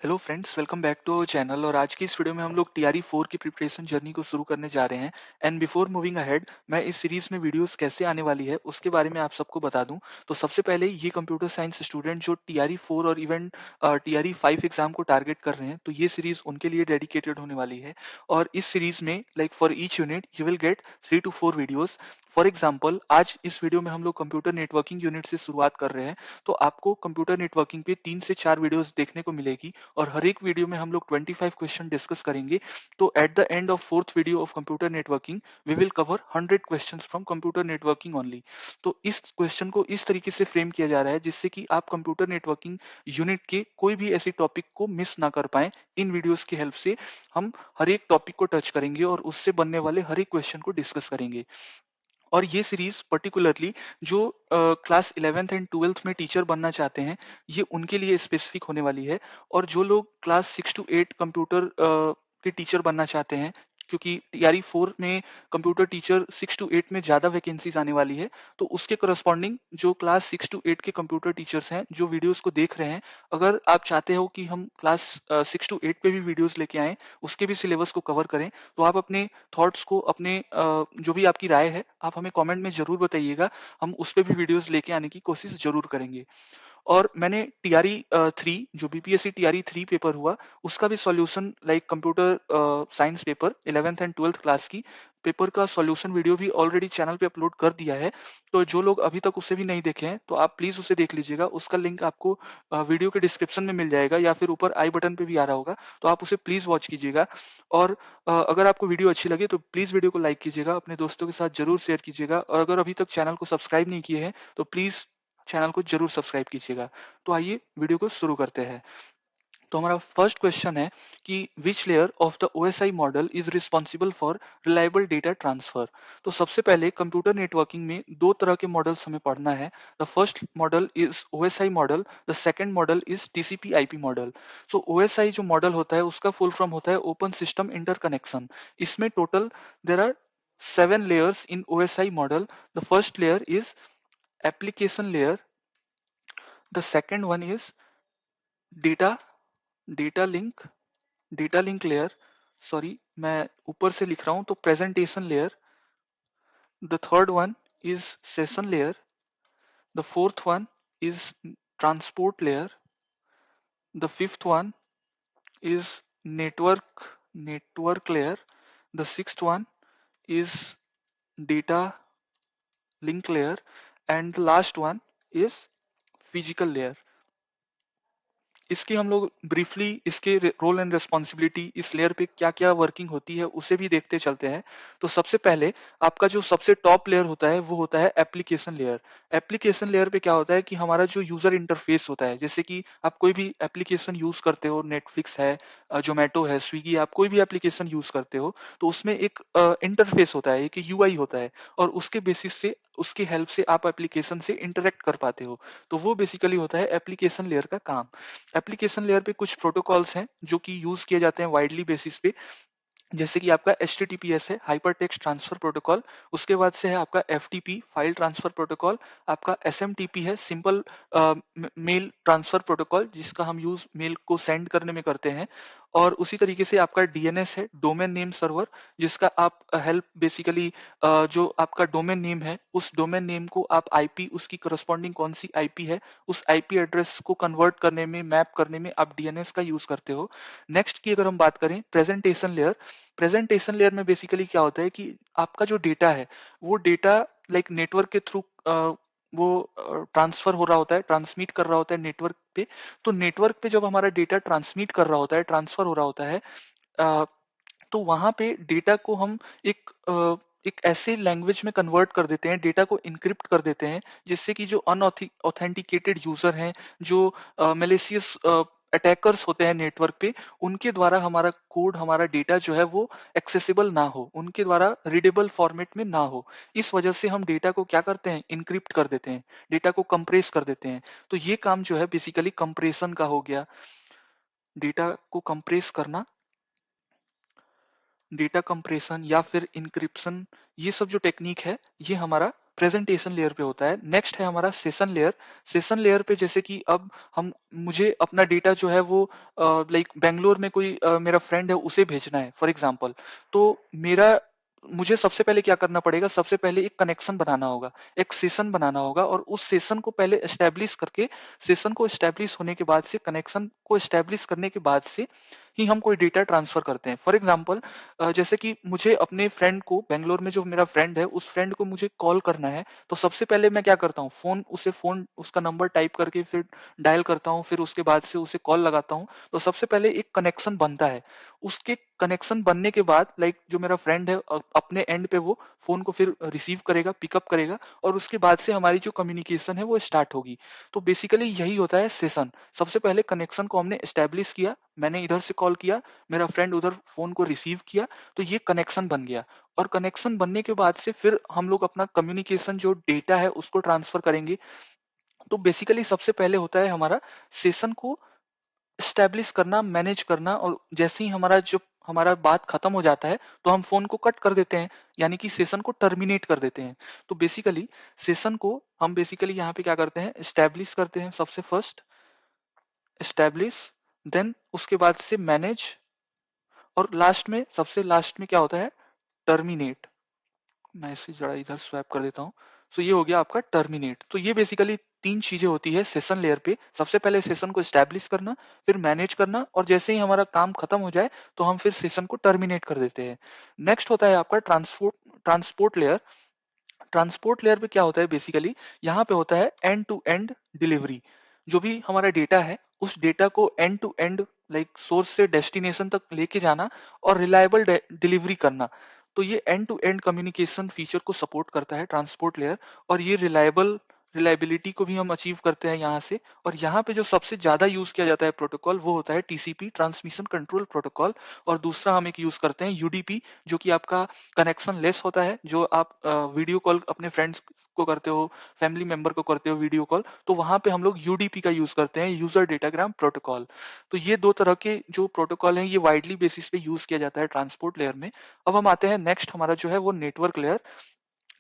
Hello friends, welcome back to our channel. और आज की इस वीडियो में हम लोग टीआरई 4 की प्रिपरेशन जर्नी को शुरू करने जा रहे हैं। एंड बिफोर मूविंग अहेड, मैं इस सीरीज में वीडियोस कैसे आने वाली है उसके बारे में आप सबको बता दूं। तो सबसे पहले ये कंप्यूटर साइंस स्टूडेंट जो टीआरई 4 और इवन टीआरई 5 एग्जाम को टारगेट कर रहे हैं, तो ये सीरीज उनके लिए डेडिकेटेड होने वाली है। और इस सीरीज में like for each unit you will get 3 to 4 videos. For example, आज इस वीडियो में हम लोग कंप्यूटर नेटवर्किंग यूनिट से शुरुआत कर रहे हैं, तो आपको कंप्यूटर नेटवर्किंग पे 3 से 4 वीडियोस देखने को मिलेगी। और हर एक वीडियो में हम लोग 25 क्वेश्चन डिस्कस करेंगे। तो at the end of fourth video of computer networking we will cover 100 questions from computer networking only. तो इस क्वेश्चन को इस तरीके से फ्रेम किया जा रहा है जिससे कि आप कंप्यूटर नेटवर्किंग यूनिट के कोई भी ऐसी टॉपिक को मिस ना कर पाए। इन वीडियोस की हेल्प से हम हर एक टॉपिक को टच करेंगे और उससे बनने वाले हर एक क्वेश्चन को डिस्कस करेंगे। और ये सीरीज पर्टिकुलरली जो क्लास 11th एंड 12th में टीचर बनना चाहते हैं, ये उनके लिए स्पेसिफिक होने वाली है। और जो लोग क्लास 6 to 8 कंप्यूटर के टीचर बनना चाहते हैं, क्योंकि टीआरई 4 में कंप्यूटर टीचर 6 to 8 में ज़्यादा वैकेंसीज आने वाली है, तो उसके करस्पॉन्डिंग जो क्लास 6 to 8 के कंप्यूटर टीचर्स हैं जो वीडियोस को देख रहे हैं, अगर आप चाहते हो कि हम क्लास 6 to 8 पे भी वीडियोस लेके आएँ, उसके भी सिलेबस को कवर करें, तो आप अपने थॉट्स को, अपने जो भी आपकी राय है, आप हमें कमेंट में ज़रूर बताइएगा। हम उस पे भी वीडियोस लेके आने की कोशिश ज़रूर करेंगे। और मैंने टीआरई 3 जो बीपीएससी टीआरई 3 पेपर हुआ, उसका भी solution like computer science paper 11th and 12th class की पेपर का सॉल्यूशन वीडियो भी ऑलरेडी चैनल पे अपलोड कर दिया है। तो जो लोग अभी तक उसे भी नहीं देखे हैं, तो आप प्लीज़ उसे देख लीजिएगा। उसका लिंक आपको वीडियो के डिस्क्रिप्शन में मिल जाएगा या फिर ऊपर आई बटन पे भी आ रहा होगा, तो आप उसे प्लीज़ वॉच कीजिएगा। और अगर आपको वीडियो अच्छी लगे तो प्लीज़ वीडियो को लाइक कीजिएगा, अपने दोस्तों के साथ ज़रूर शेयर कीजिएगा। और अगर अभी तक चैनल को सब्सक्राइब नहीं किए हैं, तो प्लीज़ चैनल को जरूर सब्सक्राइब कीजिएगा। तो आइए वीडियो को शुरू करते हैं। तो हमारा फर्स्ट क्वेश्चन है कि which layer of the OSI model is responsible for reliable data transfer. तो सबसे पहले कंप्यूटर नेटवर्किंग में दो तरह के मॉडल्स हमें पढ़ना है। The first model is OSI model, the second model is TCP IP model. So OSI जो मॉडल होता है उसका फुल फॉर्म होता है ओपन सिस्टम इंटरकनेक्शन। इसमें total there are 7 layers in OSI model. The first layer is application layer. The second one is data data link data link layer. Sorry, मैं ऊपर से लिख रहा हूं, तो presentation layer. The third one is session layer. The fourth one is transport layer. The fifth one is network layer. The sixth one is data link layer. And the last one is physical layer. इसकी हम लोग briefly इसके role and responsibility, इस layer पे क्या क्या working होती है, उसे भी देखते चलते हैं। तो सबसे पहले आपका जो सबसे टॉप लेयर होता है वो होता है एप्लीकेशन लेयर। एप्लीकेशन लेयर पे क्या होता है कि हमारा जो यूजर इंटरफेस होता है, जैसे कि आप कोई भी एप्लीकेशन यूज करते हो, नेटफ्लिक्स है, जोमेटो है, स्विगी, आप कोई भी एप्लीकेशन यूज करते हो, तो उसमें एक इंटरफेस होता है, एक यूआई होता है। और उसके बेसिस से, उसकी हेल्प से आप एप्लीकेशन से इंटरेक्ट कर पाते हो। तो वो बेसिकली होता है एप्लीकेशन लेयर का काम। एप्लीकेशन लेयर पे कुछ प्रोटोकॉल्स हैं जो कि यूज किए जाते हैं वाइडली बेसिस पे, जैसे कि आपका HTTPS है, हाइपर टेक्स्ट ट्रांसफर प्रोटोकॉल। उसके बाद से है आपका FTP, फाइल ट्रांसफर प्रोटोकॉल। आपका SMTP है, सिंपल मेल ट्रांसफर प्रोटोकॉल, जिसका हम यूज मेल को सेंड करने में करते हैं। और उसी तरीके से आपका DNS है, डोमेन नेम सर्वर, जिसका आप हेल्प बेसिकली, जो आपका डोमेन नेम है, उस डोमेन नेम को आप IP, उसकी करस्पॉन्डिंग कौन सी IP है, उस IP एड्रेस को कन्वर्ट करने में, मैप करने में आप DNS का यूज करते हो। नेक्स्ट की अगर हम बात करें, प्रेजेंटेशन लेयर। प्रेजेंटेशन लेयर में बेसिकली क्या होता है कि आपका जो डेटा है, वो डेटा लाइक नेटवर्क के थ्रू वो ट्रांसफर हो रहा होता है, ट्रांसमिट कर रहा होता है नेटवर्क पे। तो नेटवर्क पे जब हमारा डेटा ट्रांसमिट कर रहा होता है, ट्रांसफर हो रहा होता है, अ, तो वहां पे डेटा को हम एक ऐसे लैंग्वेज में कन्वर्ट कर देते हैं, डेटा को इनक्रिप्ट कर देते हैं, जिससे कि जो अनऑथेंटिकेटेड यूजर हैं, जो मेलिशियस अटैकर्स होते हैं नेटवर्क पे, उनके द्वारा हमारा कोड, हमारा डेटा जो है वो एक्सेसिबल ना हो, उनके द्वारा रीडेबल फॉर्मेट में ना हो। इस वजह से हम डेटा को क्या करते हैं, इनक्रिप्ट कर देते हैं, डेटा को कंप्रेस कर देते हैं। तो ये काम जो है बेसिकली कंप्रेशन का हो गया, डेटा को कंप्रेस करना, डेटा कंप्रेशन या फिर इंक्रिप्शन, ये सब जो टेक्निक है, ये हमारा प्रेजेंटेशन लेयर पे होता है। नेक्स्ट है हमारा सेशन लेयर। सेशन लेयर पे जैसे कि अब हम मुझे अपना डेटा जो है वो लाइक बेंगलोर में कोई मेरा फ्रेंड है उसे भेजना है फॉर एग्जांपल। तो मेरा मुझे सबसे पहले क्या करना पड़ेगा, सबसे पहले एक कनेक्शन बनाना होगा, एक सेशन बनाना होगा, और उस सेशन को पहले एस्टेब्लिश करके, सेशन को एस्टेब्लिश होने के बाद से, कनेक्शन को एस्टेब्लिश करने के बाद से ही हम कोई डेटा ट्रांसफर करते हैं। फॉर एग्जांपल जैसे कि मुझे अपने फ्रेंड को, बेंगलोर में जो मेरा फ्रेंड है उस फ्रेंड को मुझे कॉल करना है, तो सबसे पहले मैं क्या करता हूँ, फोन उसका नंबर टाइप करके फिर डायल करता हूँ, फिर उसके बाद से उसे कॉल लगाता हूँ। तो सबसे पहले एक कनेक्शन बनता है। उसके कनेक्शन बनने के बाद लाइक जो मेरा फ्रेंड है अपने एंड पे वो फोन को फिर रिसीव करेगा, पिकअप करेगा, और उसके बाद से हमारी जो कम्युनिकेशन है वो स्टार्ट होगी। तो बेसिकली यही होता है सेशन। सबसे पहले कनेक्शन को हमने एस्टेब्लिश किया, मैंने इधर से कॉल किया, मेरा फ्रेंड उधर फोन को रिसीव किया, तो ये कनेक्शन बन गया। और कनेक्शन बनने के बाद से फिर हम लोग अपना कम्युनिकेशन जो डेटा है उसको ट्रांसफर करेंगे। तो बेसिकली सबसे पहले होता है हमारा सेशन को स्टैब्लिश करना, मैनेज करना, और जैसे ही हमारा बात खत्म हो जाता है तो हम फोन को कट कर देते हैं, यानी कि सेशन को टर्मिनेट कर देते हैं। तो बेसिकली सेशन को हम बेसिकली यहाँ पे क्या करते हैं, स्टैब्लिश करते हैं सबसे फर्स्ट, स्टैब्लिश, देन उसके बाद से मैनेज, और लास्ट में, सबसे लास्ट में क्या होता है, टर्मिनेट। मैं इसे जरा इधर स्वैप कर देता हूँ। सो ये हो गया आपका टर्मिनेट। तो ये बेसिकली तीन चीजें होती है सेशन लेयर पे। सबसे पहले सेशन को स्टैब्लिश करना, फिर मैनेज करना, और जैसे ही हमारा काम खत्म हो जाए तो हम फिर सेशन को टर्मिनेट कर देते हैं। नेक्स्ट होता है आपका ट्रांसपोर्ट लेयर। ट्रांसपोर्ट लेयर पे क्या होता है बेसिकली, यहाँ पे होता है एंड टू एंड डिलीवरी। जो भी हमारा डेटा है उस डेटा को end to end like source से डेस्टिनेशन तक लेके जाना और रिलायबल डिलीवरी करना। तो ये end to end communication feature को सपोर्ट करता है ट्रांसपोर्ट लेयर, और ये रिलायबिलिटी को भी हम अचीव करते हैं यहाँ से। और यहाँ पे जो सबसे ज्यादा यूज किया जाता है प्रोटोकॉल वो होता है टीसीपी, ट्रांसमिशन कंट्रोल प्रोटोकॉल। और दूसरा हम एक यूज करते हैं यूडीपी, जो कि आपका कनेक्शन लेस होता है। जो आप वीडियो कॉल अपने फ्रेंड्स को करते हो, फैमिली मेंबर को करते हो वीडियो कॉल, तो वहां पे हम लोग यूडीपी का यूज करते हैं, यूजर डेटाग्राम प्रोटोकॉल। तो ये दो तरह के जो प्रोटोकॉल हैं ये वाइडली बेसिस पे यूज किया जाता है ट्रांसपोर्ट लेयर में। अब हम आते हैं नेक्स्ट, हमारा जो है वो नेटवर्क लेयर।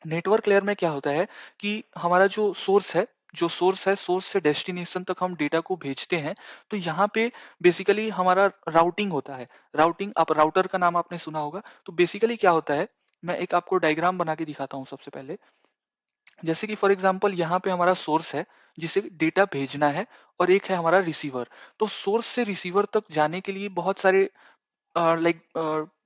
नेटवर्क लेयर में क्या होता है कि हमारा सोर्स से डेस्टिनेशन तक हम डेटा को भेजते हैं। तो यहाँ पे बेसिकली हमारा राउटिंग होता है। राउटिंग, आप राउटर का नाम आपने सुना होगा। तो बेसिकली क्या होता है, मैं एक आपको डायग्राम बना के दिखाता हूँ सबसे पहले। जैसे कि फॉर एग्जांपल यहाँ पे हमारा सोर्स है जिसे डेटा भेजना है, और एक है हमारा रिसीवर। तो सोर्स से रिसीवर तक जाने के लिए बहुत सारे लाइक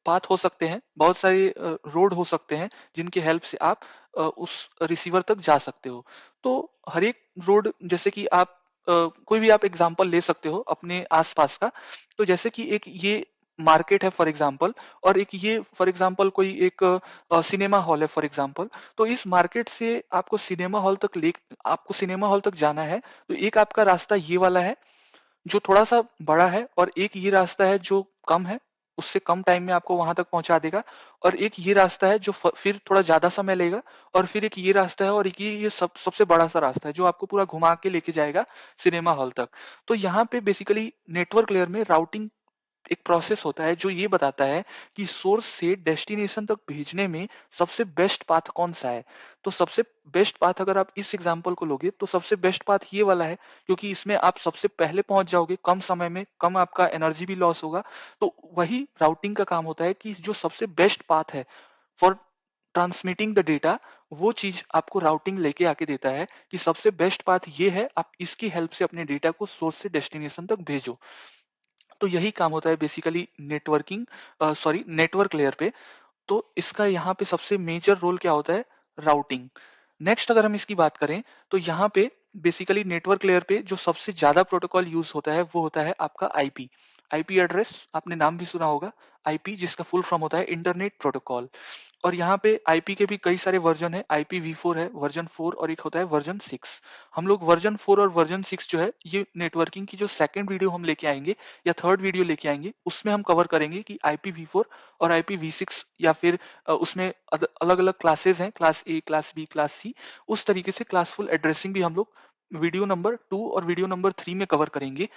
पाथ हो सकते हैं, बहुत सारे रोड हो सकते हैं जिनके हेल्प से आप उस रिसीवर तक जा सकते हो। तो हर एक रोड, जैसे कि आप कोई भी आप एग्जांपल ले सकते हो अपने आसपास का। तो जैसे कि एक ये मार्केट है फॉर एग्जांपल, और एक ये फॉर एग्जांपल कोई एक सिनेमा हॉल है फॉर एग्जांपल। तो इस मार्केट से आपको सिनेमा हॉल तक जाना है। तो एक आपका रास्ता ये वाला है जो थोड़ा सा बड़ा है, और एक ये रास्ता है जो कम है, उससे कम टाइम में आपको वहां तक पहुंचा देगा। और एक ये रास्ता है जो फिर थोड़ा ज्यादा समय लेगा। और फिर एक ये रास्ता है, और एक ये सबसे बड़ा सा रास्ता है जो आपको पूरा घुमा के लेके जाएगा सिनेमा हॉल तक। तो यहाँ पे बेसिकली नेटवर्क लेयर में राउटिंग एक प्रोसेस होता है जो ये बताता है कि सोर्स से डेस्टिनेशन तक भेजने में सबसे बेस्ट पाथ कौन सा है। तो सबसे बेस्ट पाथ, अगर आप इस एग्जांपल को लोगे तो सबसे बेस्ट पाथ ये वाला है, क्योंकि इसमें आप सबसे पहले पहुंच जाओगे, कम समय में, कम आपका एनर्जी भी लॉस होगा। तो वही राउटिंग का काम होता है कि जो सबसे बेस्ट पाथ है फॉर ट्रांसमिटिंग द डेटा, वो चीज आपको राउटिंग लेके आके देता है कि सबसे बेस्ट पाथ ये है, आप इसकी हेल्प से अपने डेटा को सोर्स से डेस्टिनेशन तक भेजो। तो यही काम होता है बेसिकली नेटवर्क लेयर पे। तो इसका यहाँ पे सबसे मेजर रोल क्या होता है, राउटिंग। नेक्स्ट अगर हम इसकी बात करें तो यहाँ पे बेसिकली नेटवर्क लेयर पे जो सबसे ज्यादा प्रोटोकॉल यूज होता है वो होता है आपका आईपी। आईपी एड्रेस, आपने नाम भी सुना होगा, आईपी जिसका फुल फॉर्म होता है इंटरनेट प्रोटोकॉल। और यहाँ पे आईपी के भी कई सारे वर्जन है, IPv4 है, वर्जन 4, और एक होता है वर्जन 6। हम लोग वर्जन 4 और वर्जन 6 जो है, ये नेटवर्किंग की जो सेकंड वीडियो हम लेके आएंगे या थर्ड वीडियो लेके आएंगे, उसमें हम कवर करेंगे कि IPv4 और IPv6, या फिर उसमें अलग अलग क्लासेस हैं, class A, class B, class C. उस तरीके से क्लासफुल एड्रेसिंग भी हम लोग वीडियो नंबर 2 और वीडियो नंबर 3 में कवर करेंगे।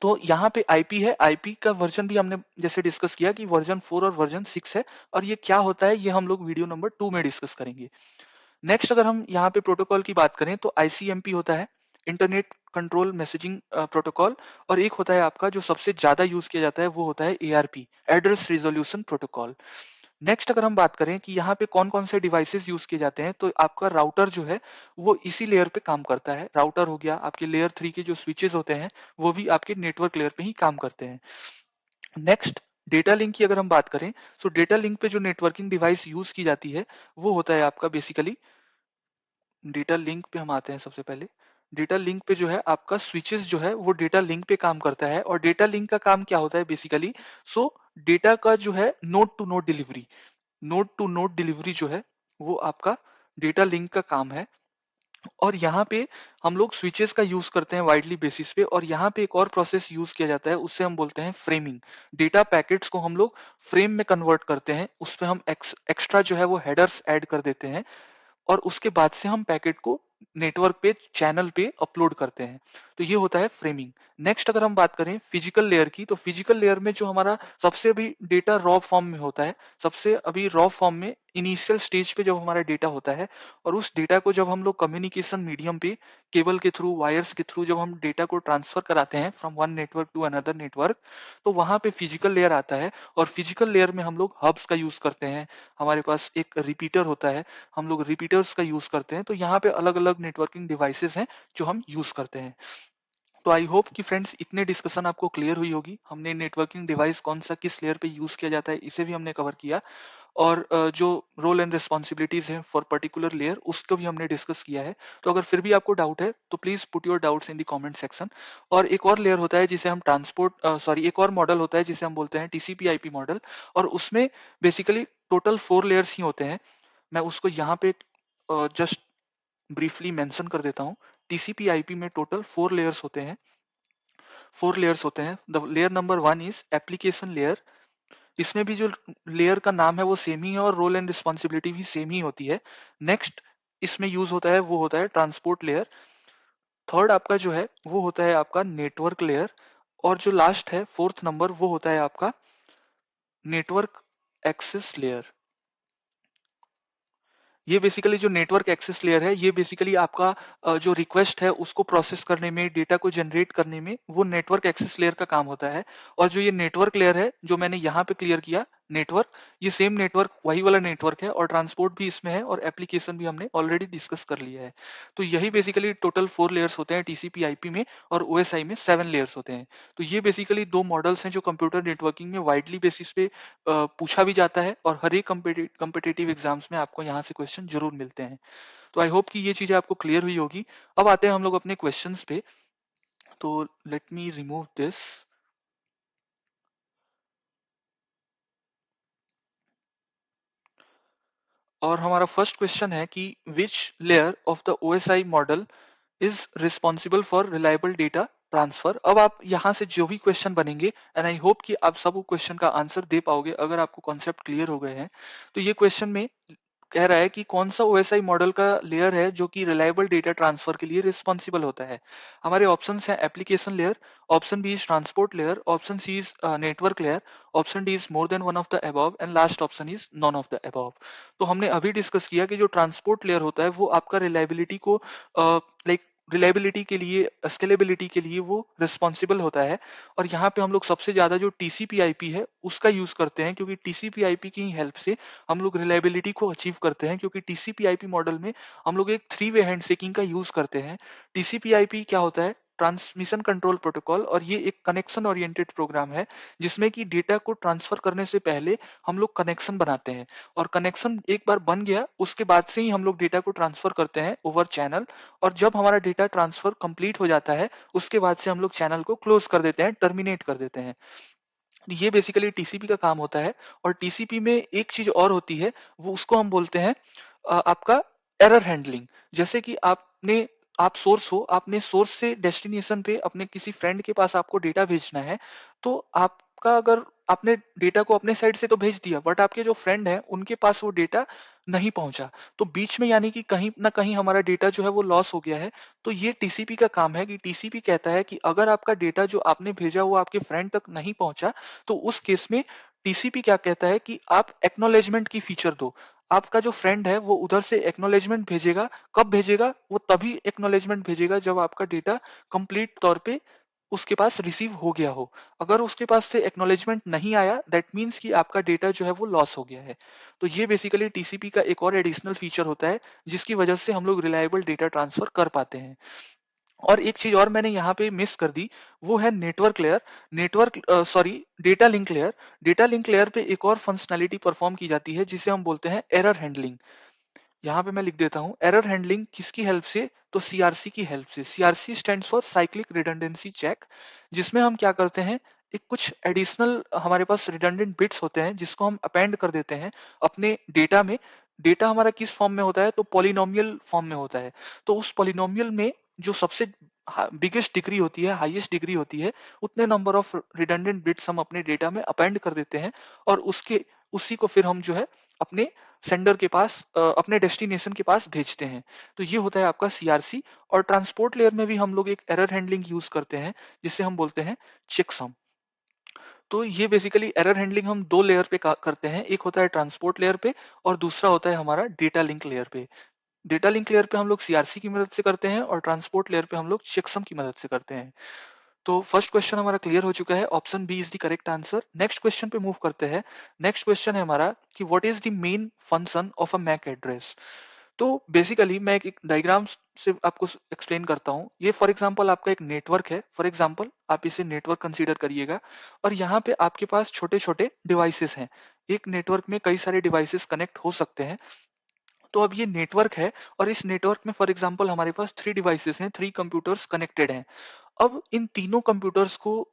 तो यहाँ पे आईपी है, आईपी का वर्जन भी हमने जैसे डिस्कस किया कि वर्जन 4 और वर्जन 6 है, और ये क्या होता है ये हम लोग वीडियो नंबर 2 में डिस्कस करेंगे। नेक्स्ट अगर हम यहाँ पे प्रोटोकॉल की बात करें तो आईसीएमपी होता है, इंटरनेट कंट्रोल मैसेजिंग प्रोटोकॉल, और एक होता है आपका जो सबसे ज्यादा यूज किया जाता है वो होता है ARP, address resolution protocol. Next अगर हम बात करें कि यहाँ पे कौन कौन से डिवाइसेस यूज किए जाते हैं, तो आपका राउटर जो है वो इसी लेयर पे काम करता है। राउटर हो गया, आपके लेयर 3 के जो स्विचेस होते हैं वो भी आपके नेटवर्क लेयर पे ही काम करते हैं। नेक्स्ट डेटा लिंक की अगर हम बात करें, तो डेटा लिंक पे जो नेटवर्किंग डिवाइस यूज की जाती है वो होता है आपका बेसिकली, डेटा लिंक पे हम आते हैं सबसे पहले। डेटा लिंक पे जो है आपका स्विचेस जो है वो डेटा लिंक पे काम करता है, और डेटा लिंक का काम क्या होता है बेसिकली, सो डेटा का जो है node to node delivery, node to node delivery जो है वो आपका डेटा लिंक का काम है। और यहाँ पे हम लोग स्विचेस का यूज करते हैं वाइडली बेसिस पे, और यहाँ पे एक और प्रोसेस यूज किया जाता है, उससे हम बोलते हैं फ्रेमिंग। डेटा पैकेट्स को हम लोग फ्रेम में कन्वर्ट करते हैं, उस पे हम एक्स्ट्रा जो है वो हेडर्स ऐड कर देते हैं, और उसके बाद से हम पैकेट को नेटवर्क पे चैनल पे अपलोड करते हैं। तो ये होता है फ्रेमिंग। नेक्स्ट अगर हम बात करें फिजिकल लेयर की, तो फिजिकल लेयर में जो हमारा सबसे अभी डेटा रॉ फॉर्म में होता है, सबसे अभी रॉ फॉर्म में इनिशियल स्टेज पे जब हमारा डेटा होता है, और उस डेटा को जब हम लोग कम्युनिकेशन मीडियम पे केबल के थ्रू, वायर्स के थ्रू जब हम डेटा को ट्रांसफर कराते हैं from one network to another network, तो वहां पे फिजिकल लेयर आता है। और फिजिकल लेयर में हम लोग हब्स का यूज करते हैं, हमारे पास एक रिपीटर होता है, हम लोग रिपीटर्स का यूज करते हैं। तो यहाँ पे अलग अलग नेटवर्किंग डिवाइसेस हैं जो हम यूज करते हैं। तो आई होप कि फ्रेंड्स इतने डिस्कशन आपको क्लियर हुई होगी। हमने नेटवर्किंग डिवाइस कौन सा किस लेयर पे यूज किया जाता है इसे भी हमने कवर किया, और जो रोल एंड रिस्पॉन्सिबिलिटीज हैं फॉर पर्टिकुलर लेयर उसको भी हमने डिस्कस किया है। तो अगर फिर भी आपको डाउट है तो please put your doubts in the comment section. और एक और लेयर होता है जिसे हम एक और मॉडल होता है जिसे हम बोलते हैं टीसीपी आईपी मॉडल, और उसमें बेसिकली टोटल 4 लेयर्स ही होते हैं। मैं उसको यहाँ पे जस्ट ब्रीफली मेंशन कर देता हूँ। टीसीपी आईपी में टोटल 4 लेयर्स होते हैं, 4 लेयर्स होते हैं। The layer number 1 is application layer. इसमें भी जो लेयर का नाम है वो सेम ही है, और रोल एंड रिस्पॉन्सिबिलिटी भी सेम ही होती है। नेक्स्ट इसमें यूज होता है वो होता है ट्रांसपोर्ट लेयर। थर्ड आपका जो है वो होता है आपका नेटवर्क लेयर, और जो लास्ट है फोर्थ नंबर वो होता है आपका नेटवर्क एक्सेस लेयर। ये बेसिकली जो नेटवर्क एक्सेस लेयर है, ये बेसिकली आपका जो रिक्वेस्ट है उसको प्रोसेस करने में, डेटा को जनरेट करने में, वो नेटवर्क एक्सेस लेयर का काम होता है। और जो ये नेटवर्क लेयर है जो मैंने यहाँ पे क्लियर किया, नेटवर्क, ये सेम नेटवर्क वही वाला नेटवर्क है, और ट्रांसपोर्ट भी इसमें है, और एप्लीकेशन भी हमने ऑलरेडी डिस्कस कर लिया है। तो यही बेसिकली टोटल 4 लेयर्स होते हैं टीसीपी आईपी में, और ओएसआई में 7 लेयर्स होते हैं। तो ये बेसिकली दो मॉडल्स हैं जो कंप्यूटर नेटवर्किंग में वाइडली बेसिस पे पूछा भी जाता है, और हर एक कम्पिटेटिव एग्जाम्स में आपको यहाँ से क्वेश्चन जरूर मिलते हैं। तो आई होप कि ये चीजें आपको क्लियर हुई होगी। अब आते हैं हम लोग अपने क्वेश्चंस पे। तो लेट मी रिमूव दिस। और हमारा फर्स्ट क्वेश्चन है कि which layer of the OSI model is responsible for reliable data transfer. अब आप यहाँ से जो भी क्वेश्चन बनेंगे, एंड आई होप कि आप सब क्वेश्चन का आंसर दे पाओगे अगर आपको कॉन्सेप्ट क्लियर हो गए हैं। तो ये क्वेश्चन में कह रहा है कि कौन सा ओएसआई मॉडल का लेयर है जो कि रिलायबल डेटा ट्रांसफर के लिए रिस्पॉन्सिबल होता है। हमारे ऑप्शंस हैं application layer, option B is transport layer, option C is network layer, option D is more than one of the above, and last option is none of the above. तो हमने अभी discuss किया कि जो transport layer होता है वो आपका रिलायबिलिटी को लाइक रिलायबिलिटी के लिए, स्केलेबिलिटी के लिए वो रिस्पॉन्सिबल होता है। और यहाँ पे हम लोग सबसे ज्यादा जो टीसीपी आईपी है उसका यूज करते हैं, क्योंकि टीसीपी आईपी की हेल्प से हम लोग रिलायबिलिटी को अचीव करते हैं। क्योंकि टीसीपी आईपी मॉडल में हम लोग एक 3 वे हैंडशेकिंग का यूज करते हैं। टीसीपी आईपी क्या होता है, ट्रांसमिशन कंट्रोल प्रोटोकॉल, और ये एक कनेक्शन ओरिएंटेड प्रोग्राम है जिसमें कि डेटा को ट्रांसफर करने से पहले हम लोग कनेक्शन बनाते हैं, और कनेक्शन एक बार बन गया उसके बाद से ही हम लोग डेटा को ट्रांसफर करते हैं ओवर चैनल। और जब हमारा डेटा ट्रांसफर कंप्लीट हो जाता है उसके बाद से हम लोग चैनल को क्लोज कर देते हैं, टर्मिनेट कर देते हैं। ये बेसिकली टीसीपी का काम होता है। और टीसीपी में एक चीज और होती है, वो उसको हम बोलते हैं आपका एरर हैंडलिंग। जैसे कि आप सोर्स हो, आपने सोर्स से डेस्टिनेशन पे अपने किसी फ्रेंड के पास आपको डेटा भेजना है, तो आपका अगर आपने डेटा को अपने साइड से तो भेज दिया, बट आपके जो फ्रेंड है उनके पास वो डेटा नहीं पहुंचा, तो बीच में यानी कि कहीं ना कहीं हमारा डेटा जो है वो लॉस हो गया है। तो ये टीसीपी का काम है कि टीसीपी कहता है कि अगर आपका डेटा जो आपने भेजा वो आपके फ्रेंड तक नहीं पहुंचा, तो उस केस में टीसीपी क्या कहता है कि आप एक्नॉलेजमेंट की फीचर दो। आपका जो फ्रेंड है वो उधर से एक्नॉलेजमेंट भेजेगा। कब भेजेगा? वो तभी एक्नॉलेजमेंट भेजेगा जब आपका डेटा कंप्लीट तौर पे उसके पास रिसीव हो गया हो। अगर उसके पास से एक्नॉलेजमेंट नहीं आया, दैट मीन्स कि आपका डेटा जो है वो लॉस हो गया है। तो ये बेसिकली टीसीपी का एक और एडिशनल फीचर होता है जिसकी वजह से हम लोग रिलायबल डेटा ट्रांसफर कर पाते हैं। और एक चीज और मैंने यहाँ पे मिस कर दी, वो है network layer. Data link layer. Data link layer पे एक और फंक्शनैलिटी परफॉर्म की जाती है जिसे हम बोलते हैं एरर हैंडलिंग। यहाँ पे मैं लिख देता हूँ एरर हैंडलिंग किसकी हेल्प से, तो सीआरसी की हेल्प से। CRC stands for cyclic redundancy check, जिसमें हम क्या करते हैं, एक कुछ एडिशनल हमारे पास रिडंडेंट बिट्स होते हैं जिसको हम अपेंड कर देते हैं अपने डेटा में। डेटा हमारा किस फॉर्म में होता है, तो पॉलिनोमियल फॉर्म में होता है। तो उस पॉलिनोमियल में जो सबसे बिगेस्ट डिग्री होती है, हाईएस्ट डिग्री होती है, उतने नंबर ऑफ रिडंडेंट बिट्स हम अपने डेटा में अपेंड कर देते हैं और उसके उसी को फिर हम जो है अपने सेंडर के पास, अपने डेस्टिनेशन के पास भेजते हैं। तो ये होता है आपका सीआरसी। और ट्रांसपोर्ट लेयर में भी हम लोग एक एरर हैंडलिंग यूज करते हैं जिसे हम बोलते हैं चेकसम। तो ये बेसिकली एरर हैंडलिंग हम दो लेयर पे करते हैं, एक होता है ट्रांसपोर्ट लेयर पे और दूसरा होता है हमारा डेटा लिंक लेयर पे। डेटा लिंक लेयर पे हम लोग सीआरसी की मदद से करते हैं और ट्रांसपोर्ट लेयर पे हम लोग चेकसम की मदद से करते हैं। तो फर्स्ट क्वेश्चन हमारा क्लियर हो चुका है, option B is the correct answer. Next question पे मूव करते हैं। नेक्स्ट क्वेश्चन है हमारा कि what is the main function of a MAC address. तो बेसिकली मैं एक डायग्राम से आपको एक्सप्लेन करता हूँ। ये फॉर एग्जांपल आपका एक नेटवर्क है, फॉर एग्जांपल आप इसे नेटवर्क कंसीडर करिएगा और यहाँ पे आपके पास छोटे छोटे डिवाइसेस हैं। एक नेटवर्क में कई सारे डिवाइसेस कनेक्ट हो सकते हैं। तो अब ये नेटवर्क है और इस नेटवर्क में फॉर एग्जांपल हमारे पास 3 डिवाइसेस हैं, 3 कंप्यूटर्स कनेक्टेड हैं। अब इन तीनों कंप्यूटर्स को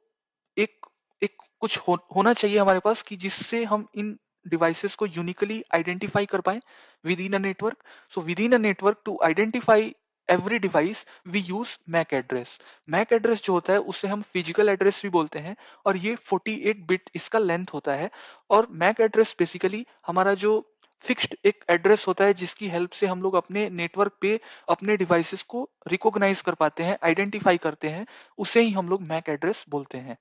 एक एक कुछ होना चाहिए हमारे पास कि जिससे हम इन डिवाइसेस को यूनिकली आइडेंटिफाई कर पाए within a network. So within a network to identify every device we use MAC address. MAC address जो होता है उसे हम फिजिकल एड्रेस भी बोलते हैं और ये 48 बिट इसका लेंथ होता है। और मैक एड्रेस बेसिकली हमारा जो फिक्स्ड एक एड्रेस होता है जिसकी हेल्प से हम लोग अपने नेटवर्क पे अपने डिवाइसेस को रिकॉग्नाइज कर पाते हैं, आइडेंटिफाई करते हैं। उसे ही हम लोग मैक एड्रेस बोलते हैं।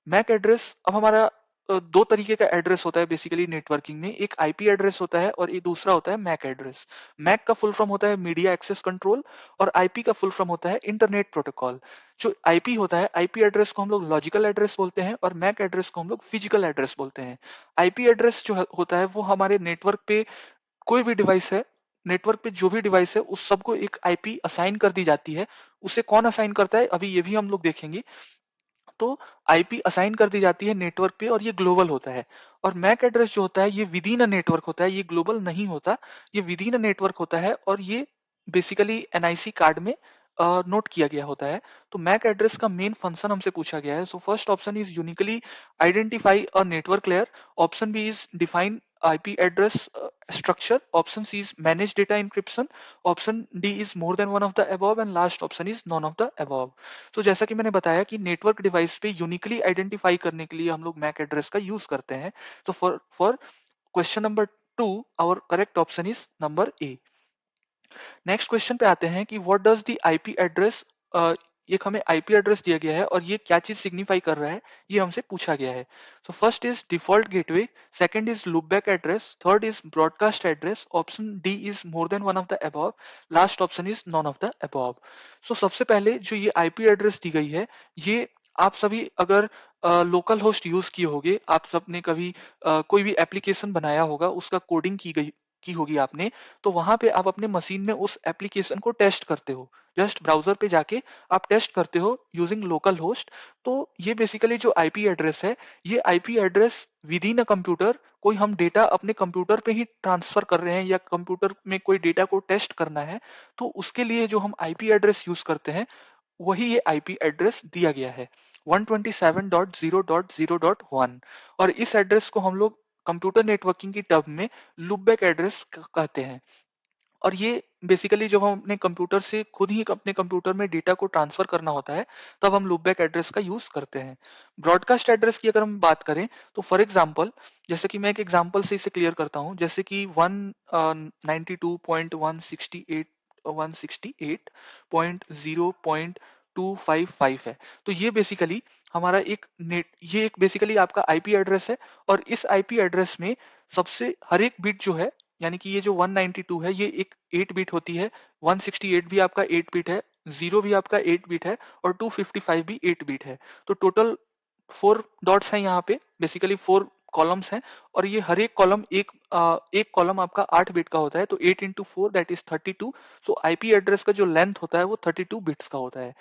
मैक एड्रेस अब हमारा दो तरीके का एड्रेस होता है बेसिकली नेटवर्किंग में, एक आईपी एड्रेस होता है और एक दूसरा होता है मैक एड्रेस। मैक का फुल फॉर्म होता है मीडिया एक्सेस कंट्रोल और आईपी का फुल फॉर्म होता है इंटरनेट प्रोटोकॉल। जो आईपी होता है, आईपी एड्रेस को हम लोग लॉजिकल एड्रेस बोलते हैं और मैक एड्रेस को हम लोग फिजिकल एड्रेस बोलते हैं। आईपी एड्रेस जो होता है वो हमारे नेटवर्क पे कोई भी डिवाइस है, नेटवर्क पे जो भी डिवाइस है उस सबको एक आईपी असाइन कर दी जाती है। उसे कौन असाइन करता है अभी ये भी हम लोग देखेंगे। तो आईपी असाइन कर दी जाती है नेटवर्क पे और ये ग्लोबल होता है। और मैक एड्रेस जो होता है ये विद इन अ नेटवर्क होता है, ये ग्लोबल नहीं होता, ये विद इन अ नेटवर्क होता है और ये बेसिकली एनआईसी कार्ड में नोट किया गया होता है। तो मैक एड्रेस का मेन फंक्शन हमसे पूछा गया है। So first option is uniquely identify a network layer, option B is define IP address structure, option C is manage data encryption, option D is more than one of the above and last option is none of the above। तो जैसा कि मैंने बताया कि network device पे uniquely identify करने के लिए हम लोग मैक एड्रेस का यूज करते हैं। तो for for question number 2 our correct option is number A. Next question पे आते हैं कि what does the IP address, एक हमें आईपी एड्रेस दिया गया है और ये क्या चीज सिग्निफाई कर रहा है ये हमसे पूछा गया है। So first is default gateway, second is loopback address, third is broadcast address, option D is more than one of the above, last option is none of the above. So सबसे पहले जो ये आईपी एड्रेस दी गई है, ये आप सभी अगर लोकल होस्ट यूज किए होंगे, आप सबने कभी कोई भी एप्लीकेशन बनाया होगा, उसका कोडिंग की होगी आपने, तो वहां पे आप अपने मशीन में उस एप्लीकेशन को टेस्ट करते हो। जस्ट ब्राउजर पे जाके आप टेस्ट करते हो यूजिंग लोकल होस्ट। तो ये बेसिकली जो आईपी एड्रेस है, ये IP address with in a computer, कोई हम डेटा अपने कंप्यूटर पे ही ट्रांसफर कर रहे हैं या कंप्यूटर में कोई डेटा को टेस्ट करना है, तो उसके लिए जो हम आईपी एड्रेस यूज करते हैं वही ये आईपी एड्रेस दिया गया है 127.0.0.1। और इस एड्रेस को हम लोग कंप्यूटर नेटवर्किंग की टर्म में लूपबैक एड्रेस कहते हैं। और ये बेसिकली जब हम अपने कंप्यूटर से खुद ही अपने कंप्यूटर में डेटा को ट्रांसफर करना होता है तब हम लूपबैक एड्रेस का यूज करते हैं। ब्रॉडकास्ट एड्रेस की अगर हम बात करें तो फॉर एग्जांपल, जैसे कि मैं एक एग्जांपल से इसे क्लियर करता हूं, जैसे कि 192.168 168.0. 255 है। तो ये बेसिकली हमारा ये एक बेसिकली आपका आईपी एड्रेस है, और इस आईपी एड्रेस में सबसे हर एक बिट जो है, यानी कि ये जो 192 है ये एक 8 बिट होती है, 168 भी आपका 8 बिट है, 0 भी आपका 8 बिट है, और 255 भी 8 बिट है। तो टोटल 4 डॉट्स हैं यहाँ पे, बेसिकली 4 कॉलम्स हैं, और ये हर एक कॉलम एक कॉलम आपका 8 बिट का होता है, तो 8 into 4 that is 32। So IP address का जो लेंथ होता है वो 32 बिट्स का होता है।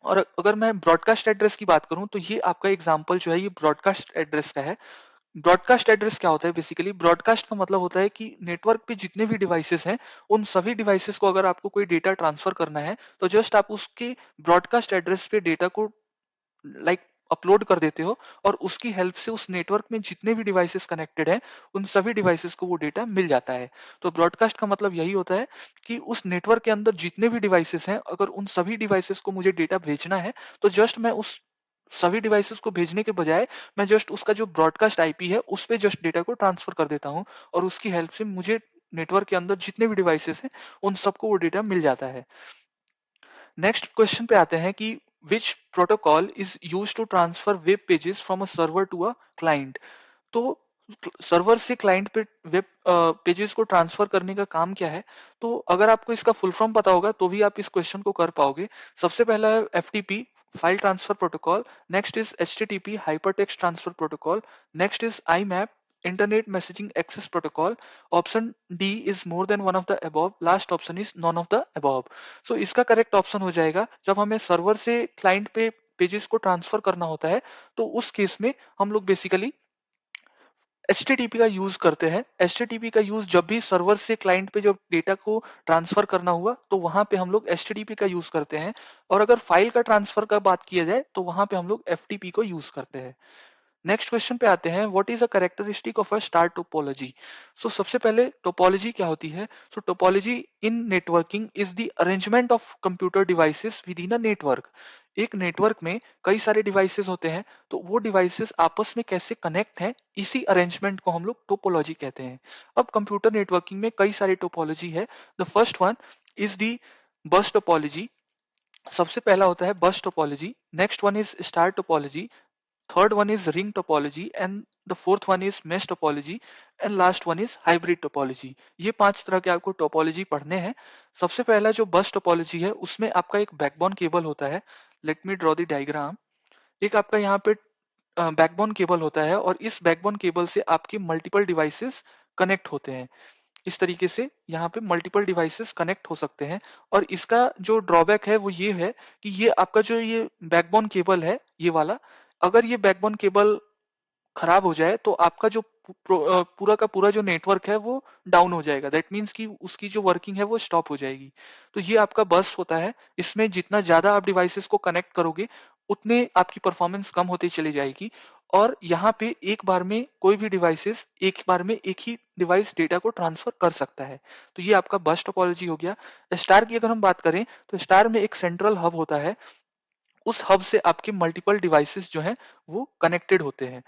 और अगर मैं ब्रॉडकास्ट एड्रेस की बात करूं, तो ये आपका एग्जांपल जो है ये ब्रॉडकास्ट एड्रेस का है। ब्रॉडकास्ट एड्रेस क्या होता है? बेसिकली ब्रॉडकास्ट का मतलब होता है कि नेटवर्क पे जितने भी डिवाइसेस हैं, उन सभी डिवाइसेस को अगर आपको कोई डेटा ट्रांसफर करना है, तो जस्ट आप उसके ब्रॉडकास्ट एड्रेस पे डेटा को अपलोड कर देते हो, और उसकी हेल्प से उस नेटवर्क में जितने भी डिवाइसेस कनेक्टेड हैं, उन सभी डिवाइसेस को वो डेटा मिल जाता है। तो ब्रॉडकास्ट का मतलब यही होता है कि उस नेटवर्क के अंदर जितने भी डिवाइसेस हैं, अगर उन सभी डिवाइसेस को मुझे डेटा भेजना है, तो जस्ट मैं उस सभी डिवाइसेस को भेजने के बजाय मैं जस्ट उसका जो ब्रॉडकास्ट आईपी है उस पे जस्ट डेटा को ट्रांसफर कर देता हूँ, और उसकी हेल्प से मुझे नेटवर्क के अंदर जितने भी डिवाइसेस हैं उन सबको वो डेटा मिल जाता है। नेक्स्ट क्वेश्चन पे आते हैं कि which protocol is use to transfer web pages from a server to a client. तो सर्वर से क्लाइंट पे वेब पेजेस को ट्रांसफर करने का काम क्या है? तो अगर आपको इसका फुल फॉर्म पता होगा तो भी आप इस क्वेश्चन को कर पाओगे। सबसे पहला है FTP, file transfer protocol. Next is HTTP, hypertext transfer protocol. Next is IMAP, internet messaging access protocol. Option D is more than one of the above. Last option is none of the above. So इसका correct option हो जाएगा, जब हमें server से client पे pages को transfer करना होता है, तो उस केस में हम लोग बेसिकली एचटीटीपी का यूज करते हैं। एचटीटीपी का यूज जब भी सर्वर से क्लाइंट पे जब डेटा को ट्रांसफर करना हुआ, तो वहां पे हम लोग एचटीटीपी का यूज करते हैं, और अगर फाइल का ट्रांसफर का बात किया जाए तो वहां पे हम लोग एफटीपी को यूज करते हैं। नेक्स्ट क्वेश्चन पे आते हैं, what is a characteristic of a star topology. So सबसे पहले टोपोलॉजी क्या होती है? So topology in networking is the arrangement of computer devices within a network. एक नेटवर्क में कई सारे डिवाइसेस होते हैं, तो वो डिवाइसेस आपस में कैसे कनेक्ट हैं, इसी अरेंजमेंट को हम लोग टोपोलॉजी कहते हैं। अब कंप्यूटर नेटवर्किंग में कई सारी टोपोलॉजी है। The first one is the bus topology. सबसे पहला होता है बस topology. Next one is star topology. Third one is ring topology, and the fourth one is mesh topology, and last one is hybrid topology। ये 5 तरह के आपको topology पढ़ने हैं। सबसे पहला जो बस टोपोलॉजी है उसमें आपका एक बैकबोन केबल होता है। Let me draw the diagram. एक आपका यहाँ पे बैकबोन केबल होता है, और इस बैकबोन केबल से आपके मल्टीपल डिवाइसेस कनेक्ट होते हैं। इस तरीके से यहाँ पे मल्टीपल डिवाइसेस कनेक्ट हो सकते हैं। और इसका जो ड्रॉबैक है वो ये है कि ये आपका जो ये बैकबोन केबल है ये वाला, अगर ये बैकबोन केबल खराब हो जाए तो आपका जो पूरा का पूरा जो नेटवर्क है वो डाउन हो जाएगा। दैट मीन्स कि उसकी जो वर्किंग है वो स्टॉप हो जाएगी। तो ये आपका बस होता है, इसमें जितना ज्यादा आप डिवाइसेस को कनेक्ट करोगे उतने आपकी परफॉर्मेंस कम होती चली जाएगी। और यहाँ पे एक बार में कोई भी डिवाइसेस एक बार में एक ही डिवाइस डेटा को ट्रांसफर कर सकता है। तो ये आपका बस टोपोलॉजी हो गया। स्टार की अगर हम बात करें, तो स्टार में एक सेंट्रल हब होता है, उस हब से आपके मल्टीपल डिवाइसेस जो हैं वो कनेक्टेड होते हैं।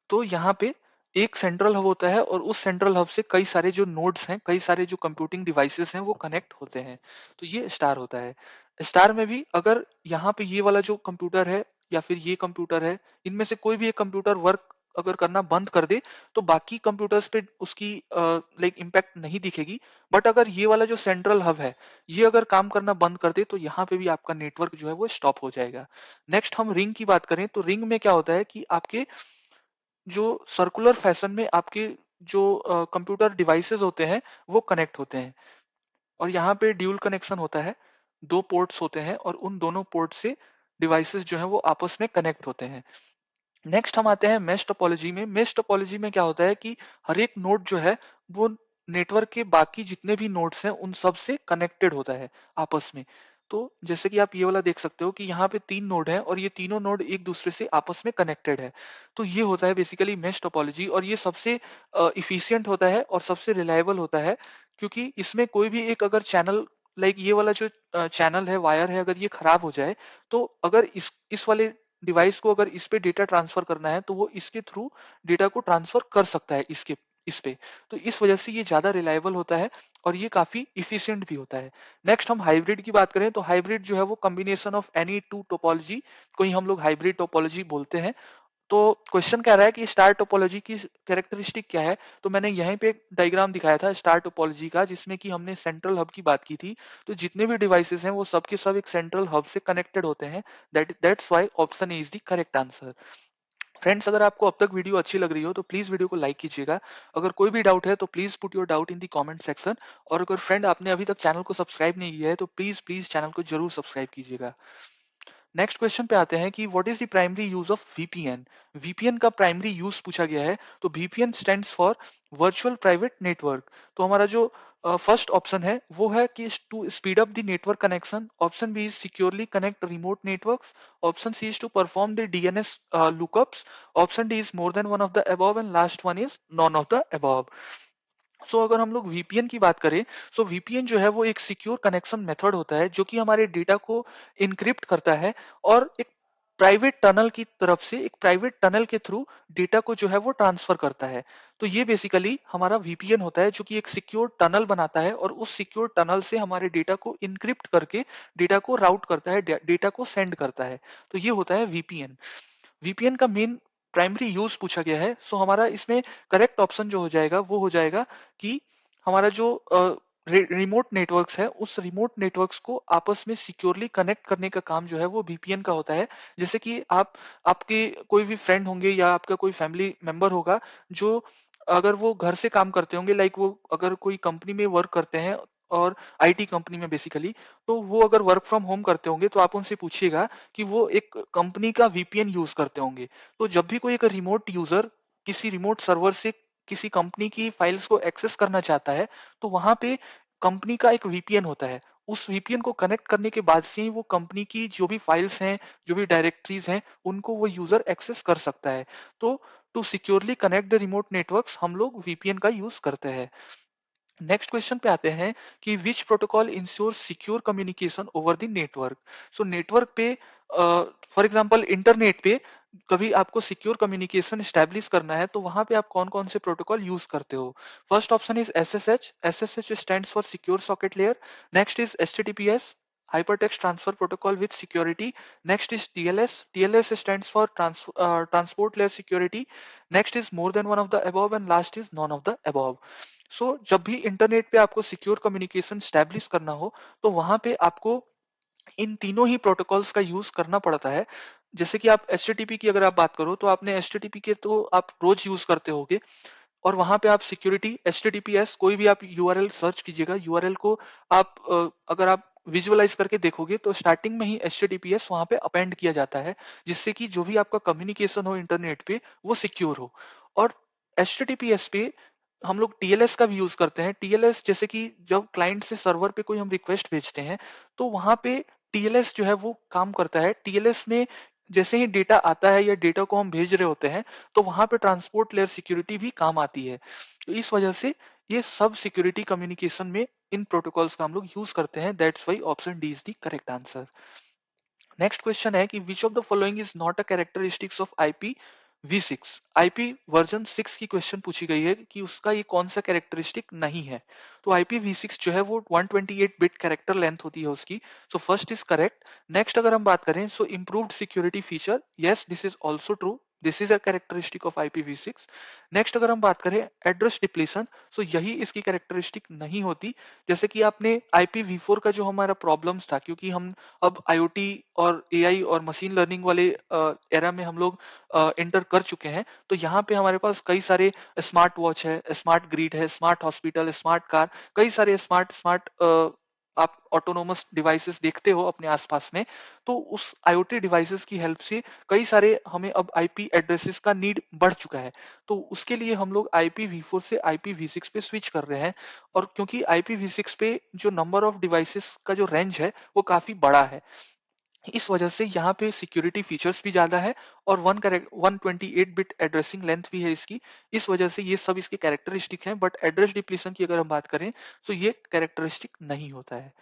तो यहाँ पे एक सेंट्रल हब होता है, और उस सेंट्रल हब से कई सारे जो नोड्स हैं, कई सारे जो कंप्यूटिंग डिवाइसेस हैं वो कनेक्ट होते हैं। तो ये स्टार होता है। स्टार में भी अगर यहाँ पे ये वाला जो कंप्यूटर है या फिर ये कंप्यूटर है, इनमें से कोई भी एक कंप्यूटर वर्क अगर करना बंद कर दे, तो बाकी कंप्यूटर्स पे उसकी इम्पैक्ट नहीं दिखेगी। बट अगर ये वाला जो सेंट्रल हब है ये अगर काम करना बंद कर दे, तो यहाँ पे भी आपका नेटवर्क जो है वो स्टॉप हो जाएगा। नेक्स्ट हम रिंग की बात करें, तो रिंग में क्या होता है कि आपके जो सर्कुलर फैशन में आपके जो कंप्यूटर डिवाइसेस होते हैं वो कनेक्ट होते हैं, और यहाँ पे ड्यूल कनेक्शन होता है। 2 पोर्ट्स होते हैं, और उन दोनों पोर्ट से डिवाइसेस जो हैं वो आपस में कनेक्ट होते हैं। नेक्स्ट हम आते हैं मेश टोपोलॉजी में। मेश टोपोलॉजी में क्या होता है कि हर एक नोड जो है वो नेटवर्क के बाकी जितने भी नोड्स हैं उन सब से कनेक्टेड होता है आपस में। तो जैसे कि आप ये वाला देख सकते हो कि यहाँ पे 3 नोड हैं, और ये तीनों नोड एक दूसरे से आपस में कनेक्टेड है। तो ये होता है बेसिकली मेश टोपोलॉजी, और ये सबसे इफिशियंट होता है और सबसे रिलायबल होता है, क्योंकि इसमें कोई भी एक अगर चैनल ये वाला जो चैनल है, वायर है, अगर ये खराब हो जाए, तो अगर इस वाले डिवाइस को अगर इस पे डेटा ट्रांसफर करना है, तो वो इसके थ्रू डेटा को ट्रांसफर कर सकता है इसके इस पे। तो इस वजह से ये ज़्यादा रिलायबल होता है और ये काफ़ी इफ़िशिएंट भी होता है। नेक्स्ट हम हाइब्रिड की बात करें तो हाइब्रिड जो है वो combination of any two topology को ही हम लोग हाइब्रिड टोपोलॉजी बोलते हैं। तो क्वेश्चन कह रहा है कि स्टार टोपोलॉजी की कैरेक्टरिस्टिक क्या है? तो मैंने यहीं पे एक डायग्राम दिखाया था स्टार टोपोलॉजी का, जिसमें कि हमने सेंट्रल हब की बात की थी। तो जितने भी डिवाइसेस हैं वो सब के सब एक सेंट्रल हब से कनेक्टेड होते हैं। That's why option A is the correct answer. Friends, अगर आपको अब तक वीडियो अच्छी लग रही हो तो प्लीज वीडियो को लाइक कीजिएगा। अगर कोई भी डाउट है तो please put your doubt in the comment section. और अगर फ्रेंड आपने अभी तक चैनल को सब्सक्राइब नहीं किया है तो प्लीज प्लीज चैनल को जरूर सब्सक्राइब कीजिएगा। नेक्स्ट क्वेश्चन पे आते हैं कि what is the primary use of VPN. VPN का प्राइमरी यूज पूछा गया है। तो VPN stands for virtual private network. तो हमारा जो फर्स्ट ऑप्शन है वो है कि to speed up the network connection. Option B is securely connect remote networks. Option C is to perform the DNS lookups. Option D is more than one of the above and last one is none of the above. अगर हम लोग VPN की बात करें, VPN जो है वो एक सिक्योर कनेक्शन मेथड होता है जो कि हमारे डेटा को इनक्रिप्ट करता है और एक प्राइवेट टनल की तरफ से एक प्राइवेट टनल के थ्रू डेटा को जो है वो ट्रांसफर करता है। तो ये बेसिकली हमारा वीपीएन होता है जो कि एक सिक्योर टनल बनाता है और उस सिक्योर टनल से हमारे डेटा को इनक्रिप्ट करके डेटा को राउट करता है, डेटा को सेंड करता है। तो ये होता है वीपीएन। वीपीएन का मेन प्राइमरी यूज पूछा गया है। हमारा इसमें करेक्ट ऑप्शन जो हो जाएगा वो हो जाएगा कि हमारा जो रिमोट नेटवर्क्स है उस रिमोट नेटवर्क्स को आपस में सिक्योरली कनेक्ट करने का काम जो है वो वीपीएन का होता है। जैसे कि आप आपके कोई भी फ्रेंड होंगे या आपका कोई फैमिली मेंबर होगा जो अगर वो घर से काम करते होंगे, लाइक वो अगर कोई कंपनी में वर्क करते हैं और आईटी कंपनी में बेसिकली, तो वो अगर वर्क फ्रॉम होम करते होंगे तो आप उनसे पूछिएगा कि वो एक कंपनी का वीपीएन यूज करते होंगे। तो जब भी कोई एक रिमोट यूजर किसी रिमोट सर्वर से किसी कंपनी की फाइल्स को एक्सेस करना चाहता है तो वहां पे कंपनी का एक वीपीएन होता है। उस वीपीएन को कनेक्ट करने के बाद से ही वो कंपनी की जो भी फाइल्स हैं, जो भी डायरेक्टरीज हैं, उनको वो यूजर एक्सेस कर सकता है। तो to securely connect the remote networks हम लोग वीपीएन का यूज करते हैं। नेक्स्ट क्वेश्चन पे आते हैं कि which protocol ensure secure communication over the network. Network पे फॉर एग्जांपल इंटरनेट पे कभी आपको सिक्योर कम्युनिकेशन स्टैब्लिश करना है तो वहां पे आप कौन कौन से प्रोटोकॉल यूज करते हो? First option is SSH. SSH stands for secure socket layer. Next is HTTPS, hypertext transfer protocol with security. Next is TLS. TLS stands for transport layer security. Next is more than one of the above and last is none of the above. जब भी internet पे आपको secure communication establish करना हो तो वहां पे आपको इन तीनों ही प्रोटोकॉल्स का यूज करना पड़ता है। जैसे कि आप एचटीटीपी की अगर आप बात करो तो आपने एचटीटीपी के तो आप रोज यूज करते होगे और वहां पे आप सिक्योरिटी एचटीटीपीएस कोई भी आप यूआरएल सर्च कीजिएगा, यूआरएल को आप अगर आप विजुअलाइज करके देखोगे तो स्टार्टिंग में ही एचटीटीपीएस वहां पे अपेंड किया जाता है जिससे कि जो भी आपका कम्युनिकेशन हो इंटरनेट पे वो सिक्योर हो। और एचटीटीपीएस पे हम लोग टीएलएस का भी यूज करते हैं। टीएलएस जैसे कि जब क्लाइंट से सर्वर पे कोई हम रिक्वेस्ट भेजते हैं तो वहां पे टीएलएस जो है वो काम करता है। टीएलएस में जैसे ही डेटा आता है या डेटा को हम भेज रहे होते हैं तो वहां पे ट्रांसपोर्ट लेयर सिक्योरिटी भी काम आती है। तो इस वजह से ये सब सिक्योरिटी कम्युनिकेशन में इन प्रोटोकॉल्स का हम लोग यूज करते हैं। That's why option D is the correct answer. Next question है कि which of the following is not a characteristics of IP V6। IP version 6 की क्वेश्चन पूछी गई है कि उसका ये कौन सा कैरेक्टरिस्टिक नहीं है। तो IPv6 जो है वो 128 बिट कैरेक्टर लेंथ होती है उसकी। First is correct. नेक्स्ट अगर हम बात करें improved security feature, yes this is also true, this is a characteristic of IPv6। Next अगर हम बात करें एड्रेस डिप्लीशन, यही इसकी कैरेक्टरिस्टिक नहीं होती। जैसे कि आपने IPv4 का जो हमारा प्रॉब्लम्स था, क्योंकि हम अब IoT और AI और मशीन लर्निंग वाले एरा में हम लोग एंटर कर चुके हैं। तो यहाँ पे हमारे पास कई सारे स्मार्ट वॉच है, स्मार्ट ग्रिड है, स्मार्ट हॉस्पिटल, स्मार्ट कार, कई सारे स्मार्ट स्मार्ट आप ऑटोनोमस डिवाइसेस देखते हो अपने आसपास में। तो उस IoT डिवाइसेस की हेल्प से कई सारे हमें अब IP एड्रेसेस का नीड बढ़ चुका है। तो उसके लिए हम लोग IPv4 से IPv6 पे स्विच कर रहे हैं। और क्योंकि IPv6 पे जो नंबर ऑफ डिवाइसेस का जो रेंज है वो काफी बड़ा है, इस वजह से यहाँ पे सिक्योरिटी फीचर्स भी ज्यादा है और 128 बिट एड्रेसिंग लेंथ भी है इसकी। इस वजह से ये सब इसके कैरेक्टरिस्टिक हैं। बट एड्रेस डिप्लीशन की अगर हम बात करें तो ये कैरेक्टरिस्टिक नहीं होता है।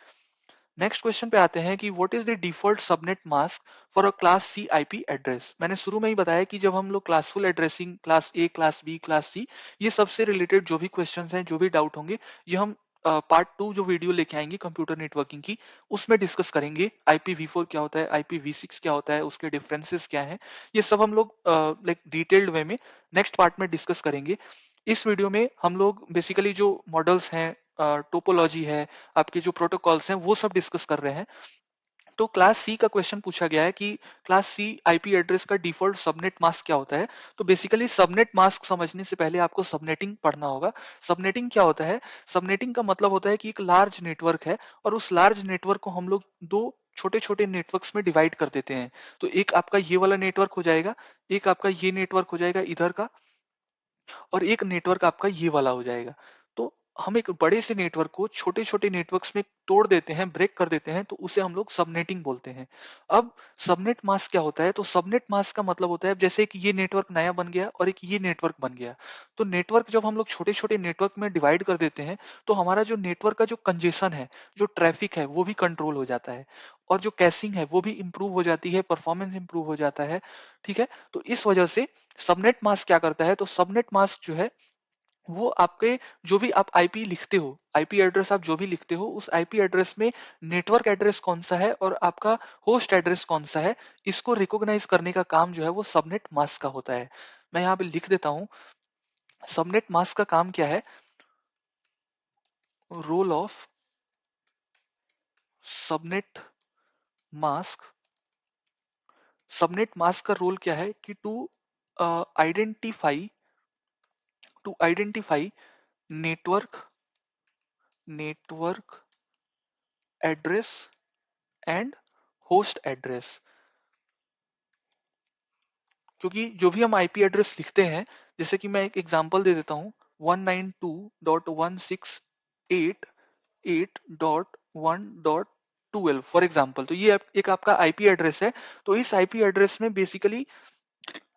नेक्स्ट क्वेश्चन पे आते हैं कि what is the default subnet mask for a class C IP address. मैंने शुरू में ही बताया कि जब हम लोग classful addressing, class A, class B, class C, ये सबसे रिलेटेड जो भी क्वेश्चंस हैं, जो भी डाउट होंगे, ये हम पार्ट 2 जो वीडियो लेके आएंगे कंप्यूटर नेटवर्किंग की, उसमें डिस्कस करेंगे। IPv4 क्या होता है, IPv6 क्या होता है, उसके डिफरेंसेस क्या हैं, ये सब हम लोग लाइक डिटेल्ड वे में नेक्स्ट पार्ट में डिस्कस करेंगे। इस वीडियो में हम लोग बेसिकली जो मॉडल्स हैं, टोपोलॉजी है, आपके जो प्रोटोकॉल्स हैं, वो सब डिस्कस कर रहे हैं। तो क्लास सी का क्वेश्चन पूछा गया है कि क्लास सी आईपी एड्रेस का डिफॉल्ट सबनेट मास्क क्या होता है। तो बेसिकली सबनेट मास्क समझने से पहले आपको सबनेटिंग पढ़ना होगा। सबनेटिंग क्या होता है? सबनेटिंग का मतलब होता है कि एक लार्ज नेटवर्क है और उस लार्ज नेटवर्क को हम लोग दो छोटे छोटे नेटवर्क्स में डिवाइड कर देते हैं। तो एक आपका ये वाला नेटवर्क हो जाएगा, एक आपका ये नेटवर्क हो जाएगा इधर का, और एक नेटवर्क आपका ये वाला हो जाएगा। तो हम एक बड़े से नेटवर्क को छोटे छोटे नेटवर्क्स में तोड़ देते हैं, ब्रेक कर देते हैं, तो उसे हम लोग सबनेटिंग बोलते हैं। अब सबनेट मास्क क्या होता है? तो सबनेट मास्क का मतलब होता है जैसे कि ये नेटवर्क नया बन गया और एक ये नेटवर्क बन गया। तो नेटवर्क जब हम लोग छोटे छोटे नेटवर्क में डिवाइड कर देते हैं, तो हमारा जो नेटवर्क का जो कंजेशन है, जो ट्रैफिक है, वो भी कंट्रोल हो जाता है, और जो कैशिंग है वो भी इंप्रूव हो जाती है, परफॉर्मेंस इंप्रूव हो जाता है। ठीक है। तो इस वजह से सबनेट मास्क क्या करता है? तो सबनेट मास्क जो है वो आपके जो भी आप आईपी लिखते हो, आईपी एड्रेस आप जो भी लिखते हो, उस आईपी एड्रेस में नेटवर्क एड्रेस कौन सा है और आपका होस्ट एड्रेस कौन सा है, इसको रिकॉग्नाइज करने का काम जो है वो सबनेट मास्क का होता है। मैं यहाँ पे लिख देता हूँ, सबनेट मास्क का काम क्या है। Role of subnet mask, subnet mask का रोल क्या है कि identify to identify network network address and host address. क्योंकि जो भी हम आईपी एड्रेस लिखते हैं, जैसे कि मैं एक एग्जांपल दे देता हूँ, 192.168.1.12 फॉर एग्जांपल। तो ये एक आपका आईपी एड्रेस है। तो इस आईपी एड्रेस में बेसिकली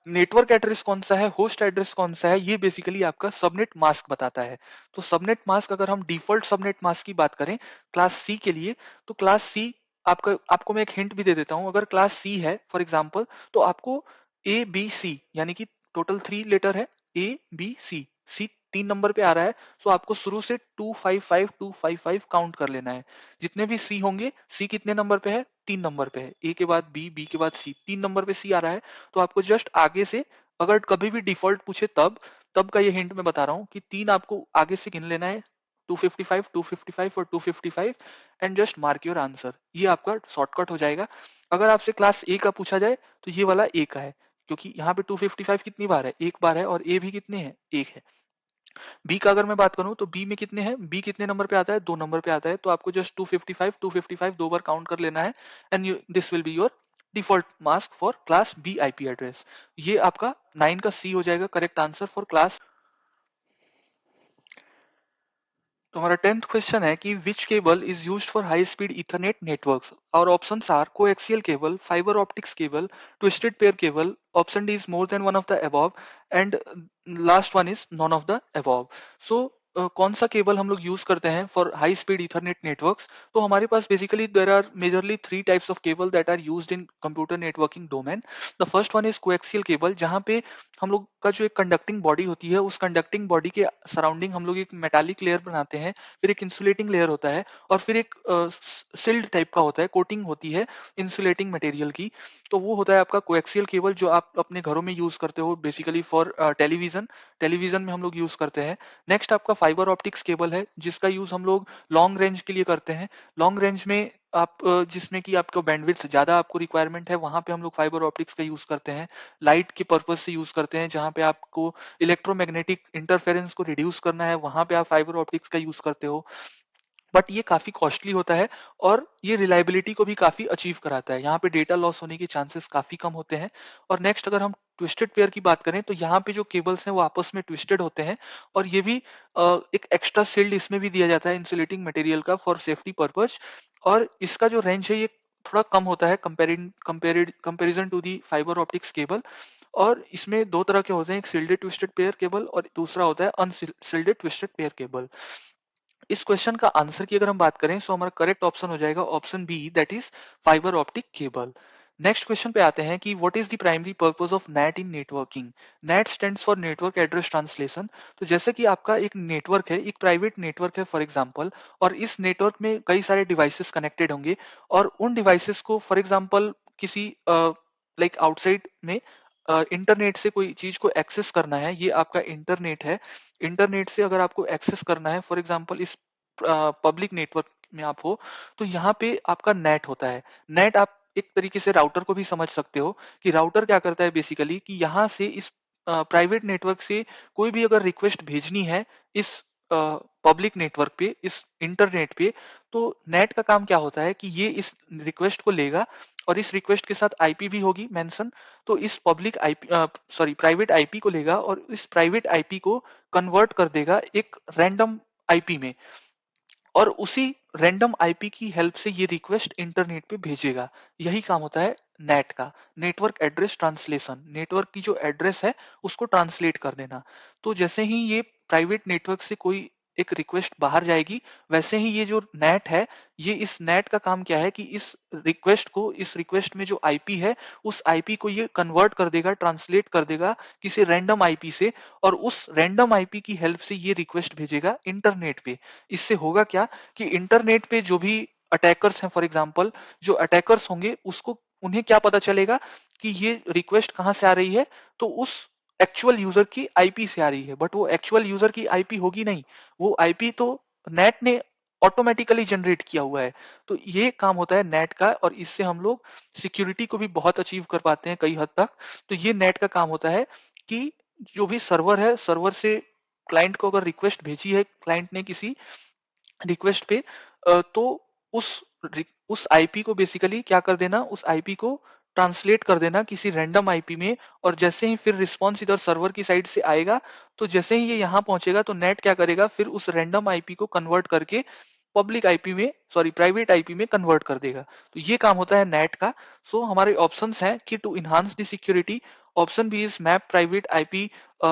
नेटवर्क एड्रेस कौन सा है, होस्ट एड्रेस कौन सा है, ये बेसिकली आपका सबनेट मास्क बताता है। तो सबनेट मास्क, अगर हम डिफॉल्ट सबनेट मास्क की बात करें क्लास सी के लिए, तो क्लास सी, आपको मैं एक हिंट भी दे देता हूं। अगर क्लास सी है फॉर एग्जांपल, तो आपको ABC, यानी कि टोटल 3 लेटर है, ABC, सी 3 नंबर पे आ रहा है, तो आपको शुरू से 255 काउंट कर लेना है। जितने भी सी होंगे, सी कितने नंबर पे है? 3 नंबर पे है। ए के बाद बी, बी के बाद सी, 3 नंबर पे सी आ रहा है। तो आपको जस्ट आगे से, अगर कभी भी डिफॉल्ट पूछे तब तब का ये हिंट मैं बता रहा हूँ कि 3 आपको आगे से गिन लेना है, 255, 255 और 255, and just mark your answer. ये आपका शॉर्टकट हो जाएगा। अगर आपसे क्लास ए का पूछा जाए, तो ये वाला ए का है, क्योंकि यहाँ पे 255 कितनी बार है? एक बार है, और ए भी कितने हैं? एक है। बी का अगर मैं बात करूं, तो बी में कितने हैं? बी कितने नंबर पे आता है? 2 नंबर पे आता है। तो आपको जस्ट 255 2 बार काउंट कर लेना है, and this will be your default mask for class B IP address. ये आपका 9 का सी हो जाएगा करेक्ट आंसर फॉर क्लास। तो हमारा 10th क्वेश्चन है कि which cable is used for high speed ethernet networks. और options are coaxial cable, fibre optics cable, twisted pair cable, option D is more than one of the above, and last one is none of the above. So कौन सा cable हम लोग use करते हैं for high speed ethernet networks? तो हमारे पास basically there are majorly 3 types of cable that are used in computer networking domain. The first one is coaxial cable, जहाँ पे हम लोग का जो एक कंडक्टिंग बॉडी होती है, उस कंडक्टिंग बॉडी के सराउंडिंग हम लोग एक मेटालिक लेयर बनाते हैं, फिर एक इंसुलेटिंग लेयर होता है, और फिर एक सिल्ड टाइप का होता है, कोटिंग होती है इंसुलेटिंग मटेरियल की। तो वो होता है आपका कोएक्सियल केबल, जो आप अपने घरों में यूज करते हो बेसिकली फॉर टेलीविजन। टेलीविजन में हम लोग यूज करते हैं। नेक्स्ट आपका फाइबर ऑप्टिक्स केबल है, जिसका यूज हम लोग लॉन्ग रेंज के लिए करते हैं। लॉन्ग रेंज में आप जिसमें कि आपको बैंडविड्थ ज्यादा आपको रिक्वायरमेंट है, वहां पे हम लोग फाइबर ऑप्टिक्स का यूज करते हैं। लाइट के पर्पज से यूज करते हैं, जहां पे आपको इलेक्ट्रोमैग्नेटिक इंटरफेरेंस को रिड्यूस करना है, वहां पे आप फाइबर ऑप्टिक्स का यूज करते हो। बट ये काफी कॉस्टली होता है, और ये रिलायबिलिटी को भी काफी अचीव कराता है। यहाँ पे डेटा लॉस होने के चांसेस काफी कम होते हैं। और नेक्स्ट अगर हम ट्विस्टेड पेयर की बात करें, तो यहाँ पे जो केबल्स हैं वो आपस में ट्विस्टेड होते हैं, और ये भी एक एक्स्ट्रा शिल्ड इसमें भी दिया जाता है इंसुलेटिंग मटेरियल का फॉर सेफ्टी पर्पज। और इसका जो रेंज है ये थोड़ा कम होता है comparison to the fibre optics cable. और इसमें दो तरह के होते हैं, एक सिल्डेड ट्विस्टेड पेयर केबल और दूसरा होता है अनसिल्डेड ट्विस्टेड पेयर केबल। इस क्वेश्चन का आंसर की अगर हम बात करें तो हमारा करेक्ट ऑप्शन हो जाएगा option B, that is fibre optic cable. Next question पे आते हैं कि what is the primary purpose of NAT in networking. NAT stands for network address translation. तो जैसे कि आपका एक नेटवर्क है, एक प्राइवेट नेटवर्क है फॉर एग्जांपल, और इस नेटवर्क में कई सारे डिवाइसेस कनेक्टेड होंगे, और उन डिवाइसेस को फॉर एग्जांपल किसी लाइक आउटसाइड में इंटरनेट से कोई चीज को एक्सेस करना है, ये आपका इंटरनेट है। इंटरनेट से अगर आपको एक्सेस करना है फॉर एग्जांपल इस पब्लिक नेटवर्क में आप हो, तो यहाँ पे आपका नेट होता है। नेट आप एक तरीके से राउटर को भी समझ सकते हो कि राउटर क्या करता है बेसिकली, कि यहाँ से इस प्राइवेट नेटवर्क से कोई भी अगर रिक्वेस्ट भेजनी है इस पब्लिक नेटवर्क पे, इस इंटरनेट पे, तो नेट का काम क्या होता है कि ये इस रिक्वेस्ट को लेगा, और इस रिक्वेस्ट के साथ आईपी भी होगी मेंशन। तो इस public IP sorry private IP को लेगा और इस प्राइवेट आईपी को कन्वर्ट कर देगा एक रैंडम आईपी में, और उसी रैंडम आईपी की हेल्प से ये रिक्वेस्ट इंटरनेट पे भेजेगा। यही काम होता है नेट का, नेटवर्क एड्रेस ट्रांसलेशन। नेटवर्क की जो एड्रेस है उसको ट्रांसलेट कर देना। तो जैसे ही ये प्राइवेट नेटवर्क से कोई एक रिक्वेस्ट बाहर जाएगी, वैसे ही ये जो नेट है, ये इस नेट का काम क्या है कि इस रिक्वेस्ट को, इस रिक्वेस्ट में जो आईपी है, उस आईपी को ये कन्वर्ट कर देगा, ट्रांसलेट कर देगा किसी रैंडम आईपी से, और उस रैंडम आईपी की हेल्प से ये रिक्वेस्ट भेजेगा इंटरनेट पे। इससे होगा क्या कि इंटरनेट पे जो भी अटैकर्स हैं फॉर एग्जांपल, जो अटैकर्स होंगे उसको, उन्हें क्या पता चलेगा कि ये रिक्वेस्ट कहां से आ रही है, तो उस एक्चुअल यूजर की आईपी से आ रही है, बट वो एक्चुअल यूजर की आईपी होगी नहीं, वो आईपी तो नेट ने ऑटोमेटिकली जनरेट किया हुआ है। तो ये काम होता है नेट का, और इससे हम लोग सिक्योरिटी को भी बहुत अचीव कर पाते हैं कई हद तक। तो ये नेट का काम होता है कि जो भी सर्वर है, सर्वर से क्लाइंट को अगर रिक्वेस्ट भेजी है क्लाइंट ने किसी रिक्वेस्ट पे, तो उस उस आईपी को बेसिकली क्या कर देना, उस आईपी को ट्रांसलेट कर देना किसी रैंडम आईपी में, और जैसे ही फिर रिस्पॉन्स इधर सर्वर की साइड से आएगा, तो जैसे ही ये यहाँ पहुंचेगा तो नेट क्या करेगा, फिर उस रैंडम आईपी को कन्वर्ट करके पब्लिक आईपी में, सॉरी प्राइवेट आईपी में कन्वर्ट कर देगा। तो ये काम होता है नेट का। सो हमारे ऑप्शंस हैं कि to enhance the security, option B is map private IP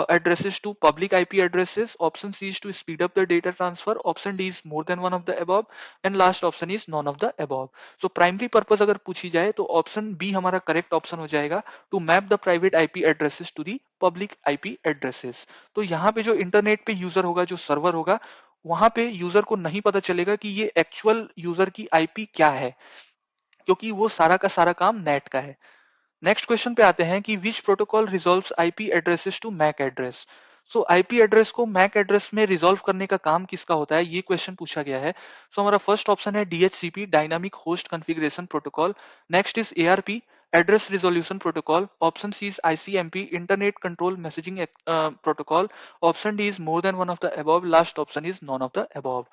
addresses to public IP addresses. Option C is to speed up the data transfer. Option D is more than one of the above. And last option is none of the above. So primary purpose अगर पूछी जाए तो option B हमारा correct option हो जाएगा, to map the private IP addresses to the public IP addresses. तो यहाँ पे जो इंटरनेट पे यूजर होगा, जो सर्वर होगा, वहां पे यूजर को नहीं पता चलेगा कि ये एक्चुअल यूजर की आईपी क्या है, क्योंकि वो सारा का सारा काम नेट का है। नेक्स्ट क्वेश्चन पे आते हैं कि which protocol resolves IP addresses to MAC address. So IP address को मैक एड्रेस में रिजॉल्व करने का काम किसका होता है, ये क्वेश्चन पूछा गया है। सो हमारा फर्स्ट ऑप्शन है DHCP, dynamic host configuration protocol. Next is ARP, address resolution protocol. Option C is ICMP, internet control messaging protocol. Option D is more than one of the above. Last option is none of the above.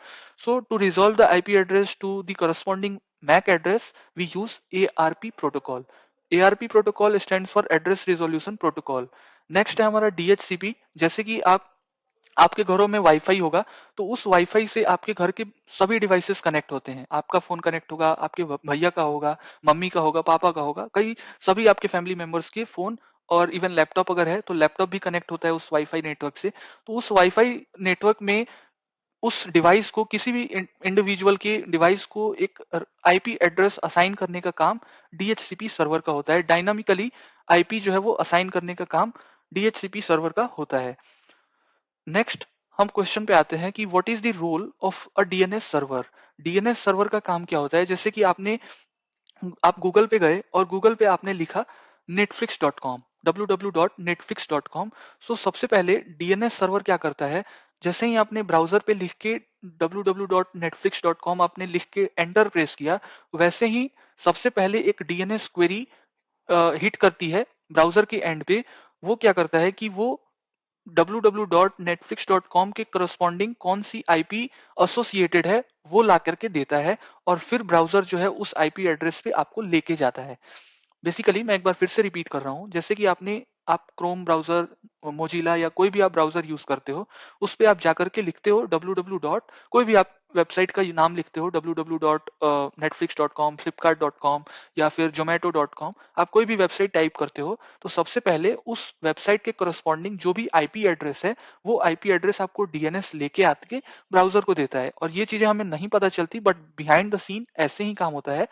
So to resolve the IP address to the corresponding MAC address we use ARP protocol. ARP protocol stands for address resolution protocol. Next है हमारा DHCP। जैसे कि आपके घरों में wifi होगा, तो उस वाईफाई से आपके घर के सभी डिवाइसेस कनेक्ट होते हैं। आपका फोन कनेक्ट होगा, आपके भैया का होगा, मम्मी का होगा, पापा का होगा, कई सभी आपके फैमिली मेंबर्स के फोन, और इवन लैपटॉप अगर है तो लैपटॉप भी कनेक्ट होता है उस वाईफाई नेटवर्क से। तो उस वाईफाई नेटवर्क में उस डिवाइस को, किसी भी इंडिविजुअल के डिवाइस को एक आईपी एड्रेस असाइन करने का काम डीएचसीपी सर्वर का होता है। डायनामिकली आईपी जो है वो असाइन करने का काम डीएचसीपी सर्वर का होता है। नेक्स्ट हम क्वेश्चन पे आते हैं कि what is the role of a DNS server. DNS server का काम क्या होता है। जैसे कि आप गूगल पे गए और गूगल पे आपने लिखा netflix.com, www.netflix.com। सो सबसे पहले डीएनएस सर्वर क्या करता है, जैसे ही आपने ब्राउजर पे लिख के www.netflix.com आपने लिख के एंटर प्रेस किया, वैसे ही सबसे पहले एक डीएनएस क्वेरी हिट करती है ब्राउजर के एंड पे। वो क्या करता है कि वो www.netflix.com के करस्पॉन्डिंग कौन सी आईपी एसोसिएटेड है वो ला करके देता है, और फिर ब्राउजर जो है उस आईपी एड्रेस पे आपको लेके जाता है। बेसिकली मैं एक बार फिर से रिपीट कर रहा हूँ, जैसे कि आप क्रोम ब्राउजर, मोजिला या कोई भी आप ब्राउजर यूज करते हो, उस पे आप जाकर के लिखते हो www. कोई भी आप वेबसाइट का नाम लिखते हो, www.netflix.com, flipkart.com या फिर zomato.com, आप कोई भी वेबसाइट टाइप करते हो तो सबसे पहले उस वेबसाइट के करस्पॉन्डिंग जो भी आईपी एड्रेस है, वो आईपी एड्रेस आपको डीएनएस लेके आके ब्राउजर को देता है। और ये चीजें हमें नहीं पता चलती, बट बिहाइंड द सीन ऐसे ही काम होता है।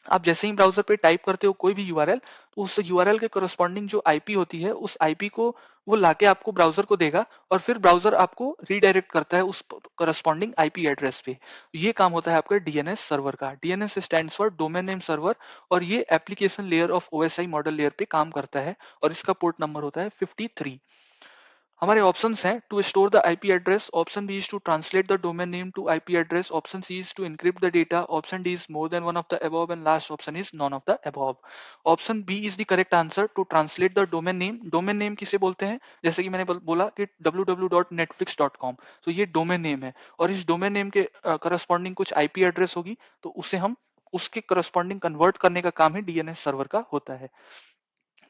आप जैसे ही ब्राउजर पे टाइप करते हो कोई भी यूआरएल, तो उस यूआरएल के करस्पॉन्डिंग जो आईपी होती है, उस आईपी को वो लाके आपको ब्राउजर को देगा और फिर ब्राउजर आपको रीडायरेक्ट करता है उस करस्पॉन्डिंग आईपी एड्रेस पे। ये काम होता है आपका डीएनएस सर्वर का। DNS stands for domain name server, और ये application layer of OSI model layer पे काम करता है, और इसका पोर्ट नंबर होता है 53। हमारे ऑप्शंस हैं to store the IP address, option B is to translate the domain name to IP address, option C is to encrypt the data, option D is more than one of the above, and last option is none of the above. Option B is the correct answer, to translate the domain name. Domain name किसे बोलते हैं? जैसे कि मैंने बोला कि www.netflix.com, तो ये डोमेन नेम है, और इस डोमेन नेम के करस्पॉन्डिंग कुछ आईपी एड्रेस होगी, तो उसे हम उसके करस्पॉन्डिंग कन्वर्ट करने का काम ही डीएनएस सर्वर का होता है।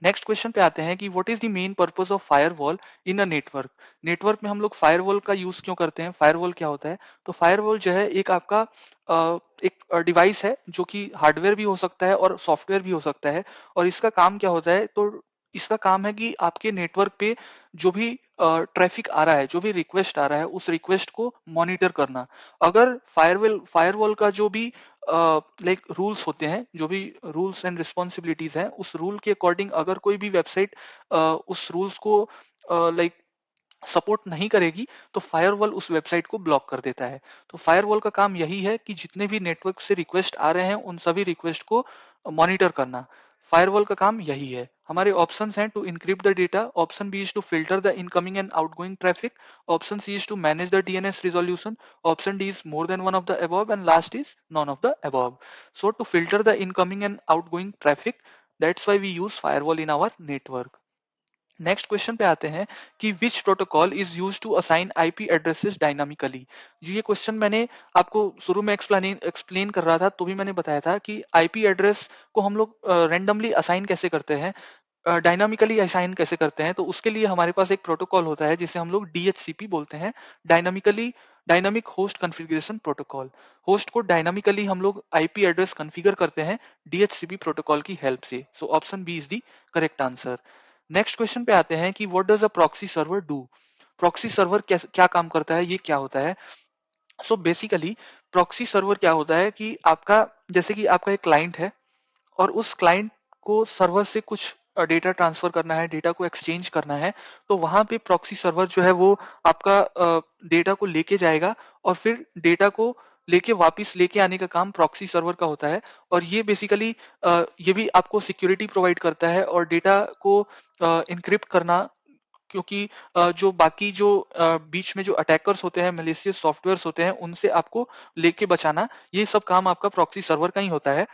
नेक्स्ट क्वेश्चन पे आते हैं कि what is the main purpose of firewall in a network. Network में हम लोग फायरवॉल का यूज क्यों करते हैं? फायरवॉल क्या होता है? तो फायरवॉल जो है एक आपका एक डिवाइस है जो कि हार्डवेयर भी हो सकता है और सॉफ्टवेयर भी हो सकता है। और इसका काम क्या होता है? तो इसका काम है कि आपके नेटवर्क पे जो भी ट्रैफिक आ रहा है, जो भी रिक्वेस्ट आ रहा है, उस रिक्वेस्ट को मॉनिटर करना। अगर फायरवॉल का जो भी लाइक रूल्स होते हैं, जो भी रूल्स एंड रिस्पॉन्सिबिलिटीज हैं, उस रूल के अकॉर्डिंग अगर कोई भी वेबसाइट उस रूल्स को लाइक सपोर्ट नहीं करेगी, तो फायरवॉल उस वेबसाइट को ब्लॉक कर देता है। तो फायरवॉल का काम यही है कि जितने भी नेटवर्क से रिक्वेस्ट आ रहे हैं, उन सभी रिक्वेस्ट को मॉनिटर करना। फायरवॉल का काम यही है। हमारे ऑप्शंस हैं to encrypt the data, option B is to filter the incoming and outgoing traffic, option C is to manage the DNS resolution, option D is more than one of the above, and last is none of the above. So to filter the incoming and outgoing traffic, that's why we use firewall in our network. Next question पे आते हैं कि which protocol is use to assign IP addresses dynamically. जो ये question मैंने आपको शुरू में एक्सप्लेन कर रहा था, तो भी मैंने बताया था कि आईपी एड्रेस को हम लोग रेंडमली असाइन कैसे करते हैं, डायनामिकली असाइन कैसे करते हैं। तो उसके लिए हमारे पास एक प्रोटोकॉल होता है जिसे हम लोग डीएचसीपी बोलते हैं, dynamic host configuration protocol. Host को डायनामिकली हम लोग आईपी एड्रेस कॉन्फ़िगर करते हैं डीएचसीपी प्रोटोकॉल की हेल्प से। So option B is the correct answer. Next question पे आते हैं कि what does a proxy server do. Proxy server क्या काम करता है, ये क्या होता है? सो बेसिकली प्रॉक्सी सर्वर क्या होता है कि आपका, जैसे कि आपका एक क्लाइंट है और उस क्लाइंट को सर्वर से कुछ डेटा ट्रांसफर करना है, डेटा को एक्सचेंज करना है, तो वहां पे प्रॉक्सी सर्वर जो है वो आपका डेटा को लेके जाएगा, और फिर डेटा को लेके वापस लेके आने का काम प्रॉक्सी सर्वर का होता है। और ये बेसिकली ये भी आपको सिक्योरिटी प्रोवाइड करता है और डेटा को इनक्रिप्ट करना, क्योंकि जो बाकी जो बीच में जो अटैकर्स होते हैं, मलिशियस सॉफ्टवेयर्स होते हैं, उनसे आपको लेके बचाना, ये सब काम आपका प्रॉक्सी सर्वर का ही होता है।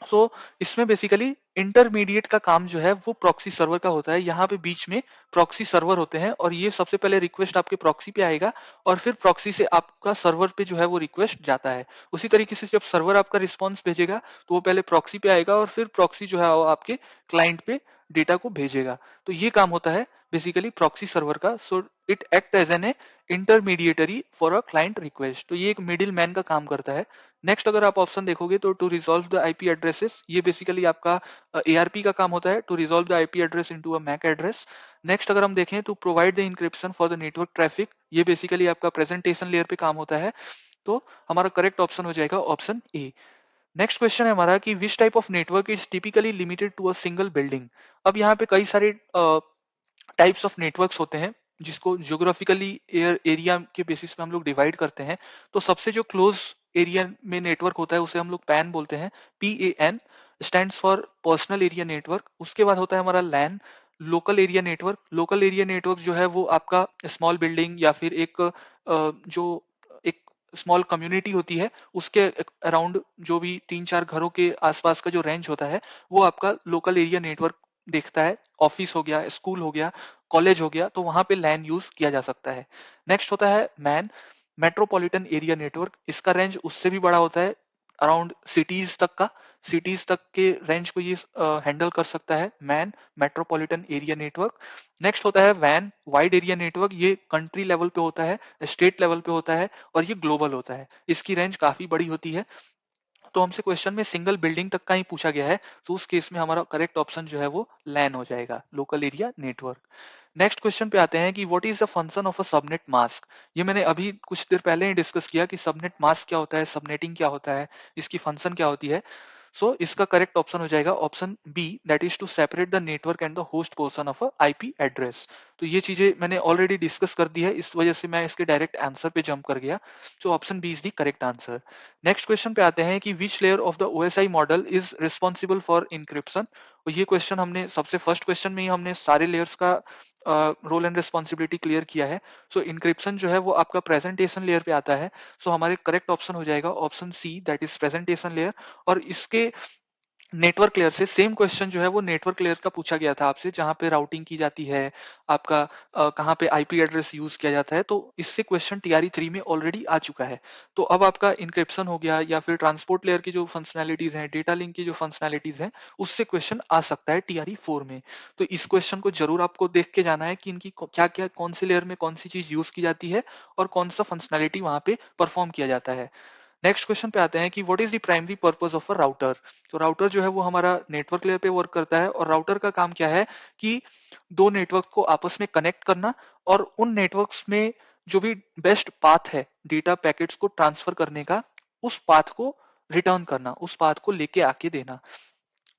सो इसमें बेसिकली इंटरमीडिएट का काम जो है वो प्रॉक्सी सर्वर का होता है। यहाँ पे बीच में प्रॉक्सी सर्वर होते हैं, और ये सबसे पहले रिक्वेस्ट आपके प्रॉक्सी पे आएगा, और फिर प्रॉक्सी से आपका सर्वर पे जो है वो रिक्वेस्ट जाता है। उसी तरीके से जब सर्वर आपका रिस्पॉन्स भेजेगा, तो वो पहले प्रॉक्सी पे आएगा, और फिर प्रॉक्सी जो है वो आपके क्लाइंट पे डेटा को भेजेगा। तो ये काम होता है बेसिकली प्रॉक्सी सर्वर का। So it act as an intermediatory for a client request. तो ये एक मिडिल मैन का काम करता है। नेक्स्ट अगर आप ऑप्शन देखोगे तो to resolve the IP addresses, ये बेसिकली आपका एआरपी का काम होता है, to resolve the IP address into a MAC address. Next अगर हम देखें तो provide the encryption for the network traffic, ये बेसिकली आपका प्रेजेंटेशन लेयर पे काम होता है। तो हमारा करेक्ट ऑप्शन हो जाएगा ऑप्शन ए। नेक्स्ट क्वेश्चन है हमारा कि which type of network is typically limited to a single building. अब यहाँ पे कई सारे टाइप्स ऑफ नेटवर्क्स होते हैं जिसको ज्योग्राफिकली एरिया के बेसिस पे हम लोग डिवाइड करते हैं। तो सबसे जो क्लोज एरिया में नेटवर्क होता है उसे हम लोग पैन बोलते हैं, PAN stands for personal area network. उसके बाद होता है हमारा LAN, local area network. Local area network जो है वो आपका स्मॉल बिल्डिंग या फिर एक जो एक स्मॉल कम्युनिटी होती है उसके अराउंड जो भी 3-4 घरों के आसपास का जो रेंज होता है, वो आपका लोकल एरिया नेटवर्क देखता है। ऑफिस हो गया, स्कूल हो गया, कॉलेज हो गया, तो वहां पे लैन यूज किया जा सकता है। नेक्स्ट होता है मैन, मेट्रोपॉलिटन एरिया नेटवर्क। इसका रेंज उससे भी बड़ा होता है, अराउंड सिटीज तक के रेंज को ये हैंडल कर सकता है। Man, metropolitan area network. Next होता है वैन, वाइड एरिया नेटवर्क। ये कंट्री लेवल पे होता है, स्टेट लेवल पे होता है और ये ग्लोबल होता है। इसकी रेंज काफी बड़ी होती है। तो हमसे क्वेश्चन में सिंगल बिल्डिंग तक का ही पूछा गया है, तो उस केस में हमारा करेक्ट ऑप्शन जो है वो लैन हो जाएगा, local area network. Next question पे आते हैं कि what is the function of a subnet mask. ये मैंने अभी कुछ देर पहले ही डिस्कस किया कि सबनेट मास्क क्या होता है, सबनेटिंग क्या होता है, इसकी फंक्शन क्या होती है। सो इसका करेक्ट ऑप्शन हो जाएगा option B, that is to separate the network and the host portion of a IP address. तो ये चीजें मैंने ऑलरेडी डिस्कस कर दी है, इस वजह से मैं इसके डायरेक्ट आंसर पे जंप कर गया। So option B is the correct answer. Next question पे आते हैं कि which layer of the OSI model is responsible for encryption. और ये क्वेश्चन हमने सबसे फर्स्ट क्वेश्चन में ही हमने सारे लेयर्स का रोल एंड रिस्पॉन्सिबिलिटी क्लियर किया है। सो इंक्रिप्शन जो है वो आपका प्रेजेंटेशन लेयर पे आता है। सो हमारे करेक्ट ऑप्शन हो जाएगा option C, that is presentation layer. और इसके नेटवर्क लेयर से सेम क्वेश्चन जो है वो नेटवर्क लेयर का पूछा गया था आपसे, जहां पे राउटिंग की जाती है, आपका कहाँ पे आईपी एड्रेस यूज किया जाता है। तो इससे क्वेश्चन टीआरई 3 में ऑलरेडी आ चुका है। तो अब आपका इंक्रिप्शन हो गया या फिर ट्रांसपोर्ट लेयर की जो फंक्शनैलिटीज हैं, डेटा लिंक की जो फंक्शनैलिटीज हैं, उससे क्वेश्चन आ सकता है टीआरई 4 में। तो इस क्वेश्चन को जरूर आपको देख के जाना है कि इनकी क्या क्या, कौन सी लेयर में कौन सी चीज यूज की जाती है और कौन सा फंक्शनैलिटी वहां पे परफॉर्म किया जाता है। नेक्स्ट क्वेश्चन पे आते हैं कि what is the primary purpose of a router. तो राउटर जो है वो हमारा नेटवर्क लेयर पे वर्क करता है और राउटर का काम क्या है कि दो नेटवर्क को आपस में कनेक्ट करना और उन नेटवर्क्स में जो भी बेस्ट पाथ है डेटा पैकेट्स को ट्रांसफर करने का, उस पाथ को रिटर्न करना, उस पाथ को लेके आके देना।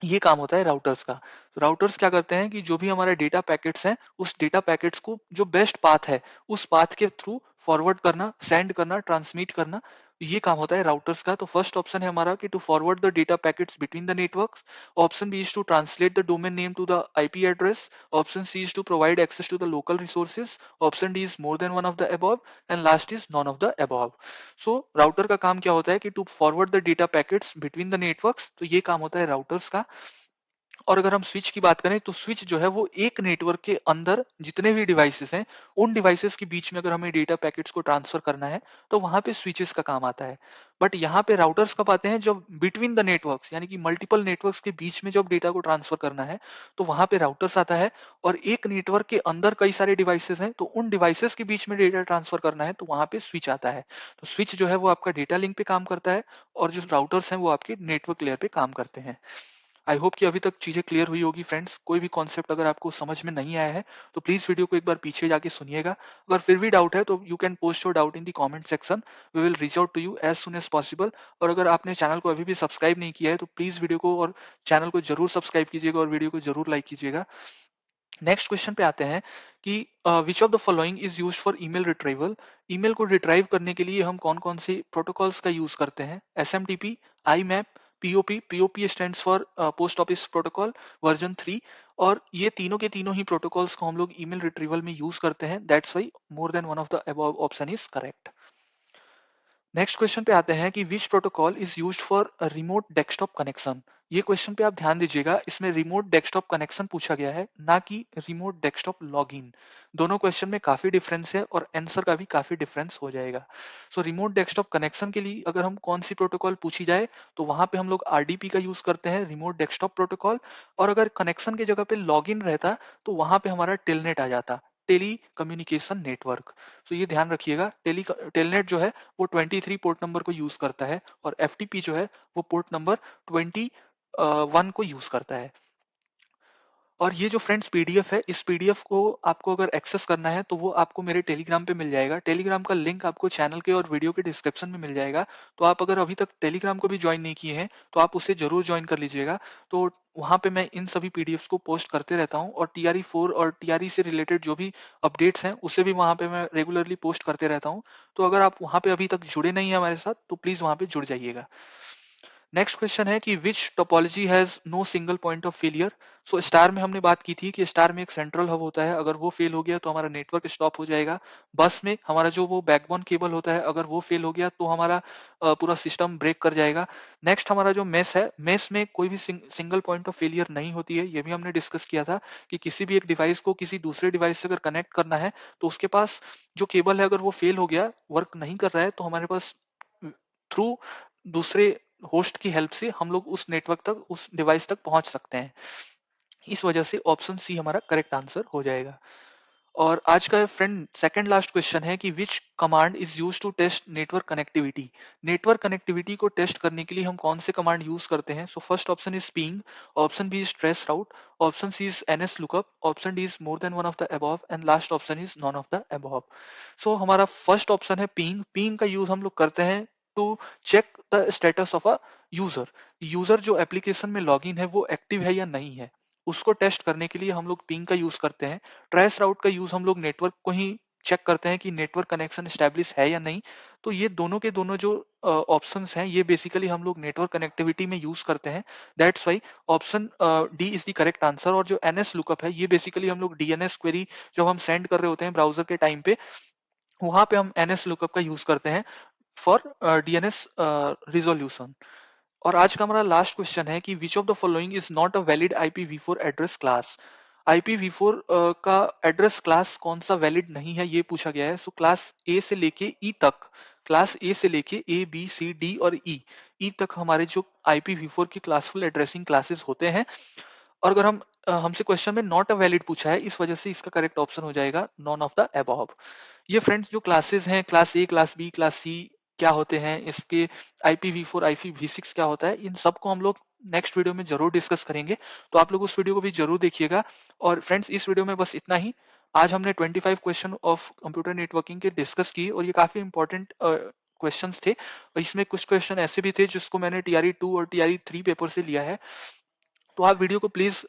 ये काम होता है राउटर्स का। तो राउटर्स क्या करते हैं कि जो भी हमारे डेटा पैकेट्स हैं, उस डेटा पैकेट्स को जो बेस्ट पाथ है उस पाथ के थ्रू फॉरवर्ड करना, सेंड करना, ट्रांसमिट करना, ये काम होता है राउटर्स का। तो फर्स्ट ऑप्शन है हमारा कि to forward the data packets between the networks. Option B is to translate the domain name to the IP address. Option C is to provide access to the local resources. Option D is more than one of the above and last is none of the above. So router का काम क्या होता है कि to forward the data packets between the networks, तो ये काम होता है राउटर्स का। और अगर हम स्विच की बात करें तो स्विच जो है वो एक नेटवर्क के अंदर जितने भी डिवाइसेस हैं, उन डिवाइसेस के बीच में अगर हमें डेटा पैकेट्स को ट्रांसफर करना है तो वहां पे स्विचेस का काम आता है। बट यहाँ पे राउटर्स कब आते हैं, जब बिटवीन द नेटवर्क्स यानी कि मल्टीपल नेटवर्क्स के बीच में जब डेटा को ट्रांसफर करना है तो वहां पे राउटर्स आता है। और एक नेटवर्क के अंदर कई सारे डिवाइसेस हैं तो उन डिवाइसेस के बीच में डेटा ट्रांसफर करना है तो वहां पे स्विच आता है। तो स्विच जो है वो आपका डेटा लिंक पे काम करता है और जो राउटर्स हैं वो आपके नेटवर्क लेयर पे काम करते हैं। आई होप कि अभी तक चीजें क्लियर हुई होगी फ्रेंड्स। कोई भी कॉन्सेप्ट अगर आपको समझ में नहीं आया है तो प्लीज वीडियो को एक बार पीछे जाके सुनिएगा। अगर फिर भी डाउट है तो you can post your doubt in the comment section, we will reach out to you as soon as possible. और अगर आपने चैनल को अभी भी सब्सक्राइब नहीं किया है तो प्लीज वीडियो को और चैनल को जरूर सब्सक्राइब कीजिएगा और वीडियो को जरूर लाइक कीजिएगा। नेक्स्ट क्वेश्चन पे आते हैं कि which of the following is use for email retrieval. Email को रिट्राइव करने के लिए हम कौन कौन से प्रोटोकॉल्स का यूज करते हैं। SMTP, IMAP, POP. POP stands for post office protocol version 3। और ये तीनों के तीनों ही प्रोटोकॉल्स को हम लोग ईमेल रिट्रीवल में यूज करते हैं, that's why more than one of the above option is correct. Next question पे आते हैं कि which protocol is used for remote desktop connection. ये क्वेश्चन पे आप ध्यान दीजिएगा, इसमें रिमोट डेस्कटॉप कनेक्शन पूछा गया है, ना कि रिमोट डेस्कटॉप लॉगिन। दोनों क्वेश्चन में काफी डिफरेंस है और आंसर का भी काफी डिफरेंस हो जाएगा। सो रिमोट डेस्कटॉप कनेक्शन के लिए अगर हम कौन सी प्रोटोकॉल पूछी जाए तो वहां पे हम लोग आरडीपी का यूज करते हैं, रिमोट डेस्कटॉप प्रोटोकॉल। और अगर कनेक्शन की जगह पे लॉगिन रहता तो वहां पे हमारा टेलनेट आ जाता, टेली कम्युनिकेशन नेटवर्क। तो ये ध्यान रखिएगा, टेलनेट जो है वो 23 पोर्ट नंबर को यूज करता है और एफटीपी जो है वो पोर्ट नंबर 21 को यूज करता है। और ये जो फ्रेंड्स पीडीएफ है, इस पीडीएफ को आपको अगर एक्सेस करना है तो वो आपको मेरे टेलीग्राम पे मिल जाएगा। टेलीग्राम का लिंक आपको चैनल के और वीडियो के डिस्क्रिप्शन में मिल जाएगा। तो आप अगर अभी तक टेलीग्राम को भी ज्वाइन नहीं किए हैं तो आप उसे जरूर ज्वाइन कर लीजिएगा। तो वहां पे मैं इन सभी पीडीएफ को पोस्ट करते रहता हूँ और टीआरई 4 और टीआरई से रिलेटेड जो भी अपडेट्स हैं उसे भी वहां पे मैं रेगुलरली पोस्ट करते रहता हूँ। तो अगर आप वहां पे अभी तक जुड़े नहीं है हमारे साथ तो प्लीज वहां पे जुड़ जाइएगा। नेक्स्ट क्वेश्चन है कि which topology has no single point of failure. So star में हमने बात की थी कि स्टार में एक सेंट्रल हब होता है, अगर वो फेल हो गया तो हमारा नेटवर्क स्टॉप हो जाएगा। बस में हमारा जो वो बैकबोन केबल होता है, अगर वो फेल हो गया तो हमारा पूरा सिस्टम ब्रेक कर जाएगा। नेक्स्ट हमारा जो मेस है, मेस में कोई भी सिंगल पॉइंट ऑफ फेलियर नहीं होती है, ये भी हमने डिस्कस किया था कि किसी भी एक डिवाइस को किसी दूसरे डिवाइस से अगर कनेक्ट करना है तो उसके पास जो केबल है अगर वो फेल हो गया, वर्क नहीं कर रहा है, तो हमारे पास थ्रू दूसरे होस्ट की हेल्प से हम लोग उस नेटवर्क तक, उस डिवाइस तक पहुंच सकते हैं। इस वजह से ऑप्शन सी हमारा करेक्ट आंसर हो जाएगा। और आज का फ्रेंड सेकंड लास्ट क्वेश्चन है कि which command is use to test network connectivity. Network connectivity को टेस्ट करने के लिए हम कौन से कमांड यूज करते हैं? So first option is ping, option B is traceroute, option C is NS lookup, option D is more than one of the above and last option is none of the above. So हमारा first option है ping. Ping का use हम लोग करते हैं to check the status of a user. User जो application में login है वो एक्टिव है या नहीं है, उसको टेस्ट करने के लिए हम लोग पिंग का यूज करते हैं। ट्रेस राउट का यूज हम लोग नेटवर्क को ही चेक करते हैं कि नेटवर्क कनेक्शन स्टैब्लिश है या नहीं। तो ये दोनों के दोनों जो ऑप्शंस हैं ये बेसिकली हम लोग नेटवर्क कनेक्टिविटी में यूज करते हैं। That's why option D is the correct answer. और जो एनएस लुकअप है ये बेसिकली हम लोग डीएनएस क्वेरी जब हम सेंड कर रहे होते हैं ब्राउजर के टाइम पे, वहां पे हम एनएस लुकअप का यूज करते हैं फॉर डीएनएस रिजोल्यूशन। और आज का हमारा लास्ट क्वेश्चन है कि which of the following is not a valid IPv4 address class. IPv4 का एड्रेस क्लास कौन सा वैलिड नहीं है ये पूछा गया है। सो क्लास ए से लेके ई तक, क्लास ए से लेके A B C D और ई तक हमारे जो IPv4 की क्लासफुल एड्रेसिंग क्लासेस होते हैं। और अगर हम हमसे क्वेश्चन में नॉट अ वैलिड पूछा है, इस वजह से इसका करेक्ट ऑप्शन हो जाएगा नॉन ऑफ द अबव। ये फ्रेंड्स जो क्लासेस हैं, class A, class B, class C क्या होते हैं, इसके IPv4 IPv6 क्या होता है, इन सबको हम लोग नेक्स्ट वीडियो में जरूर डिस्कस करेंगे। तो आप लोग उस वीडियो को भी जरूर देखिएगा। और फ्रेंड्स इस वीडियो में बस इतना ही। आज हमने 25 क्वेश्चन ऑफ कंप्यूटर नेटवर्किंग के डिस्कस किए और ये काफी इंपॉर्टेंट क्वेश्चंस थे। और इसमें कुछ क्वेश्चन ऐसे भी थे जिसको मैंने TRE 2 और TRE 3 पेपर से लिया है। तो आप वीडियो को प्लीज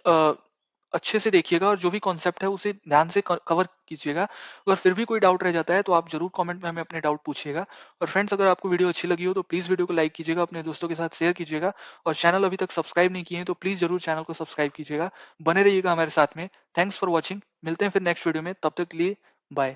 अच्छे से देखिएगा और जो भी कॉन्सेप्ट है उसे ध्यान से कवर कीजिएगा। अगर फिर भी कोई डाउट रह जाता है तो आप जरूर कमेंट में हमें अपने डाउट पूछिएगा। और फ्रेंड्स अगर आपको वीडियो अच्छी लगी हो तो प्लीज वीडियो को लाइक कीजिएगा, अपने दोस्तों के साथ शेयर कीजिएगा। और चैनल अभी तक सब्सक्राइब नहीं किए हैं तो प्लीज जरूर चैनल को सब्सक्राइब कीजिएगा। बने रहिएगा हमारे साथ में। Thanks for watching. मिलते हैं फिर नेक्स्ट वीडियो में, तब तक के लिए बाय।